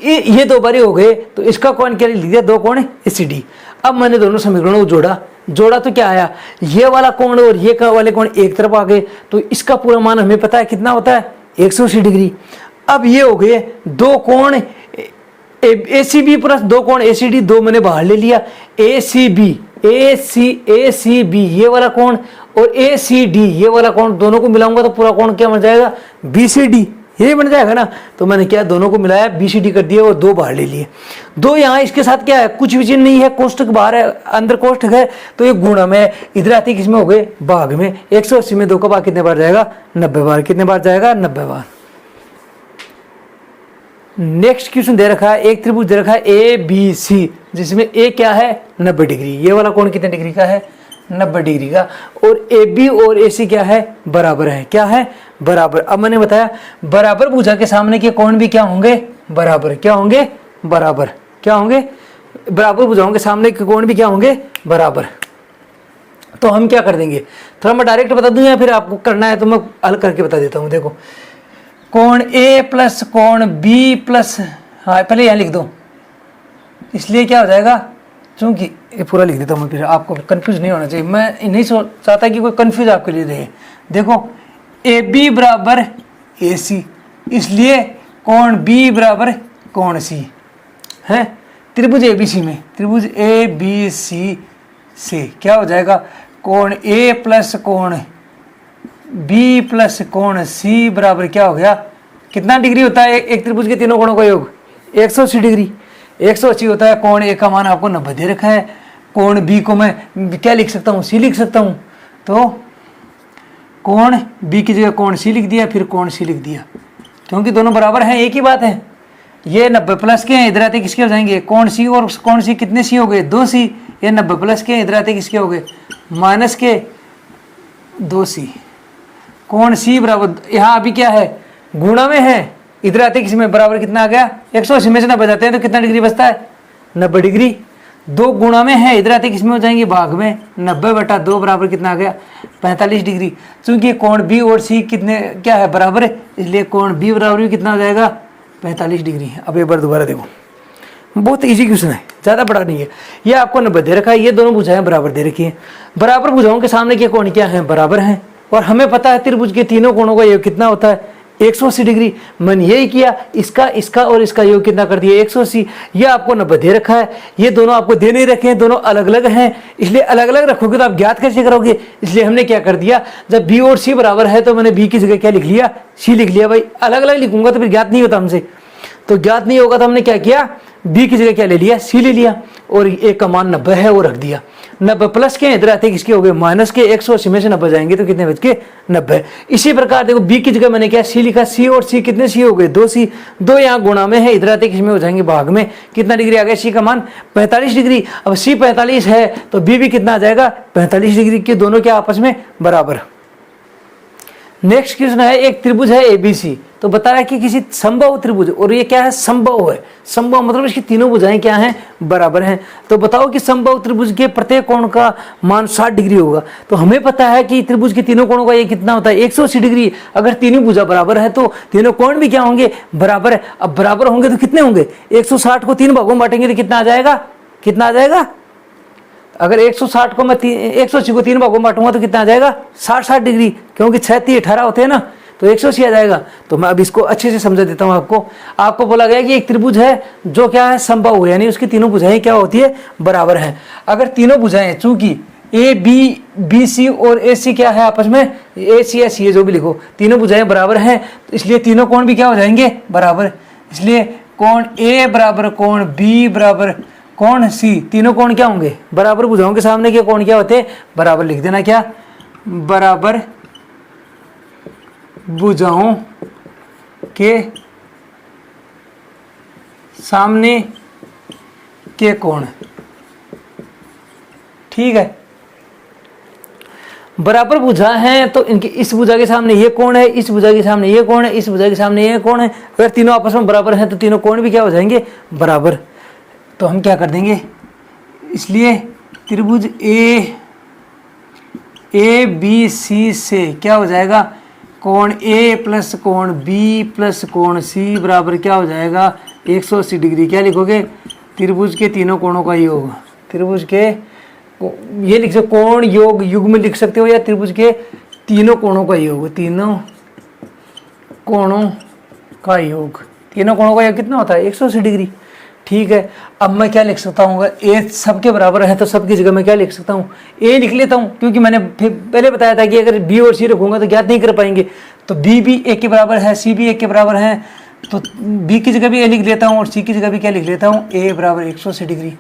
ये 2 बारी हो गए, तो इसका कोण क्या लिख दिया, 2 कोण ACD। अब मैंने दोनों समीकरणों को जोड़ा तो क्या आया, ये वाला कोण और ये वाले कोण एक तरफ आ गए, तो इसका पूरा मान हमें पता है कितना होता है, 180 डिग्री। अब ये हो गए 2 कोण ACB प्लस 2 कोण ACD, 2 मैंने बाहर ले लिया, ACB ये वाला कोण और ACD ये वाला कोण, दोनों को मिलाऊंगा तो पूरा कोण क्या बन जाएगा, BCD, ये बन जाएगा ना। तो मैंने क्या, दोनों को मिलाया, BCD कर दिया और 2 बाहर ले लिए। 2 यहाँ इसके साथ क्या है, कुछ भी चिन्ह नहीं है, कोष्टक बाहर है, अंदर कोष्टक है, तो ये गुणा में इधर आती किसमें हो गए, भाग में। 180 में 2 का भाग कितने बार जाएगा, 90 बार। कितने बार जाएगा, 90 बार। नेक्स्ट क्वेश्चन दे रखा है, एक त्रिभुज दे रखा है ABC, जिसमें A क्या है, 90 डिग्री। ये वाला कोण कितने डिग्री का है, 90 डिग्री का। और AB और AC क्या है, बराबर है। क्या है, बराबर। अब मैंने बताया बराबर भुजा के सामने के कोण भी क्या होंगे, बराबर। क्या होंगे, बराबर। क्या होंगे, बराबर भुजाओं के सामने के कोण भी क्या होंगे, बराबर। तो हम क्या कर देंगे, थोड़ा मैं डायरेक्ट बता दूं या फिर आपको करना है तो मैं हल करके बता देता हूँ। देखो कोण A प्लस कोण B प्लस, हाँ पहले यहाँ लिख दो, इसलिए क्या हो जाएगा, चूंकि ये पूरा लिख देता हूँ मैं, फिर आपको कंफ्यूज नहीं होना चाहिए। मैं नहीं चाहता कि कोई कंफ्यूज आपके लिए रहे। देखो AB बराबर AC, इसलिए कोण B बराबर कोण C है। त्रिभुज ABC में, त्रिभुज ABC से क्या हो जाएगा, कोण A प्लस कोण B प्लस कोण C बराबर क्या हो गया, कितना डिग्री होता है एक त्रिभुज के तीनों कोणों का योग, 180 डिग्री। 180 होता है। कोण A का मान आपको 90 दे रखा है, कोण बी को मैं क्या लिख सकता हूँ, सी लिख सकता हूँ। तो कोण बी की जगह कोण सी लिख दिया, फिर कोण सी लिख दिया, क्योंकि दोनों बराबर हैं, एक ही बात है। ये 90 प्लस के हैं, इधर आते किसके हो जाएंगे, कोण सी और कोण सी कितने सी हो गए, 2 सी। ये 90 प्लस के हैं, इधर आते किसके हो गए, माइनस के 2 सी। कोण सी बराबर, यहाँ अभी क्या है, गुणा में है, इधर आते किसी में बराबर कितना आ गया, 180 में से 90 जाते हैं तो कितना डिग्री बचता है, 90 डिग्री। 2 गुणा में है, इधर आते किसमें हो जाएंगे, भाग में, 90/2 बराबर कितना आ गया, 45 डिग्री। चूंकि कोण बी और सी कितने क्या है, बराबर है, इसलिए कोण बी बराबर भी कितना हो जाएगा, 45 डिग्री। अब एक बार दोबारा देखो, बहुत इजी क्वेश्चन है, ज़्यादा बड़ा नहीं है। ये आपको 90 दे रखा है, ये दोनों भुजाएं बराबर दे रखी है। बराबर भुजाओं के सामने के कोण क्या है, बराबर हैं। और हमें पता है त्रिभुज के तीनों कोणों का योग कितना होता है, 180 डिग्री। मैंने यही किया, इसका और इसका योग कितना कर दिया, 180। ये आपको 90 दे रखा है, ये दोनों आपको दे नहीं रखे हैं, दोनों अलग अलग हैं, इसलिए अलग अलग रखोगे तो आप ज्ञात कैसे करोगे। इसलिए हमने क्या कर दिया, जब बी और सी बराबर है तो मैंने बी की जगह क्या लिख लिया, सी लिख लिया। भाई अलग अलग लिखूंगा तो फिर ज्ञात नहीं होता हमसे, तो ज्ञात नहीं होगा तो हमने क्या किया, बी की जगह क्या ले लिया, सी ले लिया, और एक का मान 90 है वो रख दिया। 90 प्लस के इधर आते किसके हो गए, माइनस के, 180 में से 90 जाएंगे तो कितने बच के, 90। इसी प्रकार देखो बी की जगह मैंने क्या सी लिखा, सी और सी कितने सी हो गए, 2 सी। 2 यहाँ गुणा में है, इधर आते किसमें हो जाएंगे, भाग में। कितना डिग्री आ गया, सी का मान 45 डिग्री। अब सी 45 है तो बी भी कितना आ जाएगा, 45 डिग्री के, दोनों क्या आपस में बराबर। नेक्स्ट क्वेश्चन है, एक त्रिभुज है एबीसी, तो बता रहा है कि किसी संभव त्रिभुज, और ये क्या है, संभव है। संभव मतलब इसकी तीनों भुजाएं क्या हैं, बराबर हैं। तो बताओ कि संभव त्रिभुज के प्रत्येक कोण का मान 60 डिग्री होगा। तो हमें पता है कि त्रिभुज के तीनों कोणों का ये कितना होता है, 180 डिग्री। अगर तीनों भुजा बराबर है तो तीनों कोण भी क्या होंगे, बराबर है। अब बराबर होंगे तो कितने होंगे, 160 को 3 भागों में बांटेंगे तो कितना आ जाएगा, कितना आ जाएगा। अगर 160 को मैं 180 को 3 भागों में बांटूंगा तो कितना आ जाएगा, 60 डिग्री, क्योंकि 6 3 18 होते हैं ना, तो 180 आ जाएगा। तो मैं अब इसको अच्छे से समझा देता हूँ आपको। आपको बोला गया कि एक त्रिभुज है जो क्या है, संभव हो, यानी उसकी तीनों भुजाएं क्या होती है, बराबर हैं। अगर तीनों भुजाएं, चूंकि ए बी, बी सी और ए सी क्या है आपस में, ए सी या सी है जो भी लिखो, तीनों भुजाएं बराबर हैं, तो इसलिए तीनों कोण भी क्या हो जाएंगे, बराबर। इसलिए कोण ए बराबर कोण बी बराबर कोण सी, तीनों कोण क्या होंगे, बराबर। भुजाओं के सामने के कोण क्या होते हैं, बराबर। लिख देना क्या, बराबर भुजाओं के सामने के कोण, ठीक है। बराबर भुजा है तो इनकी, इस भुजा के सामने ये कोण है, इस भुजा के सामने ये कोण है, इस भुजा के सामने ये कोण है। अगर तीनों आपस में बराबर हैं तो तीनों कोण भी क्या हो जाएंगे, बराबर। तो हम क्या कर देंगे, इसलिए त्रिभुज ए बी सी से क्या हो जाएगा, कोण ए प्लस कोण बी प्लस कोण सी बराबर क्या हो जाएगा, 180 डिग्री। क्या लिखोगे, त्रिभुज के तीनों कोणों का योग। त्रिभुज के ये लिख सकते, कोण योग युग में लिख सकते हो, या त्रिभुज के तीनों कोणों का योग, तीनों कोणों का योग। तीनों कोणों का योग कितना होता है, 180 डिग्री, ठीक है। अब मैं क्या लिख सकता हूँ, ए सबके बराबर है तो सबकी जगह मैं क्या लिख सकता हूँ, ए लिख लेता हूँ, क्योंकि मैंने पहले बताया था कि अगर बी और सी रखूंगा तो ज्ञात नहीं कर पाएंगे। तो बी भी ए के बराबर है, सी भी ए के बराबर है, तो बी की जगह भी ए लिख लेता हूँ और सी की जगह भी क्या लिख लेता हूँ, ए बराबर 180 डिग्री।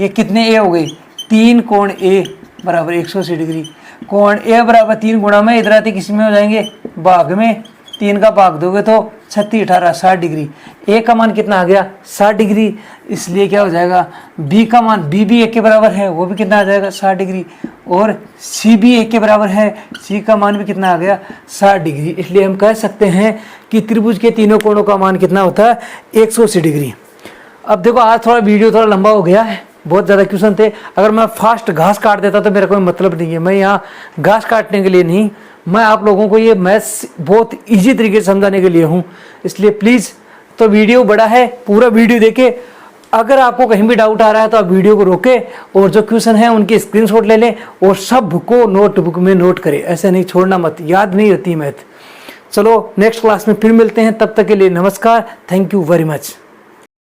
ये कितने ए हो गई, 3 कोण ए बराबर 180 डिग्री। कोण ए बराबर 3 गुणा में, इधर आते किसी में हो जाएंगे, भाग में। 3 का भाग दोगे तो 36 18 60 डिग्री। ए का मान कितना आ गया, 60 डिग्री। इसलिए क्या हो जाएगा, बी का मान, बी भी 1 के बराबर है, वो भी कितना आ जाएगा, 60 डिग्री। और सी भी 1 के बराबर है, सी का मान भी कितना आ गया, 60 डिग्री। इसलिए हम कह सकते हैं कि त्रिभुज के तीनों कोणों का मान कितना होता है, 180 डिग्री। अब देखो आज थोड़ा वीडियो थोड़ा लंबा हो गया है, बहुत ज़्यादा क्वेश्चन थे। अगर मैं फास्ट घास काट देता तो मेरा कोई मतलब नहीं है, मैं यहाँ घास काटने के लिए नहीं, मैं आप लोगों को ये मैथ्स बहुत इजी तरीके से समझाने के लिए हूँ। इसलिए प्लीज़, तो वीडियो बड़ा है, पूरा वीडियो देखे। अगर आपको कहीं भी डाउट आ रहा है तो आप वीडियो को रोकें और जो क्वेश्चन है उनके स्क्रीनशॉट ले लें और सब को नोटबुक में नोट करें, ऐसे नहीं छोड़ना मत, याद नहीं रहती मैथ। चलो नेक्स्ट क्लास में फिर मिलते हैं, तब तक के लिए नमस्कार, थैंक यू वेरी मच।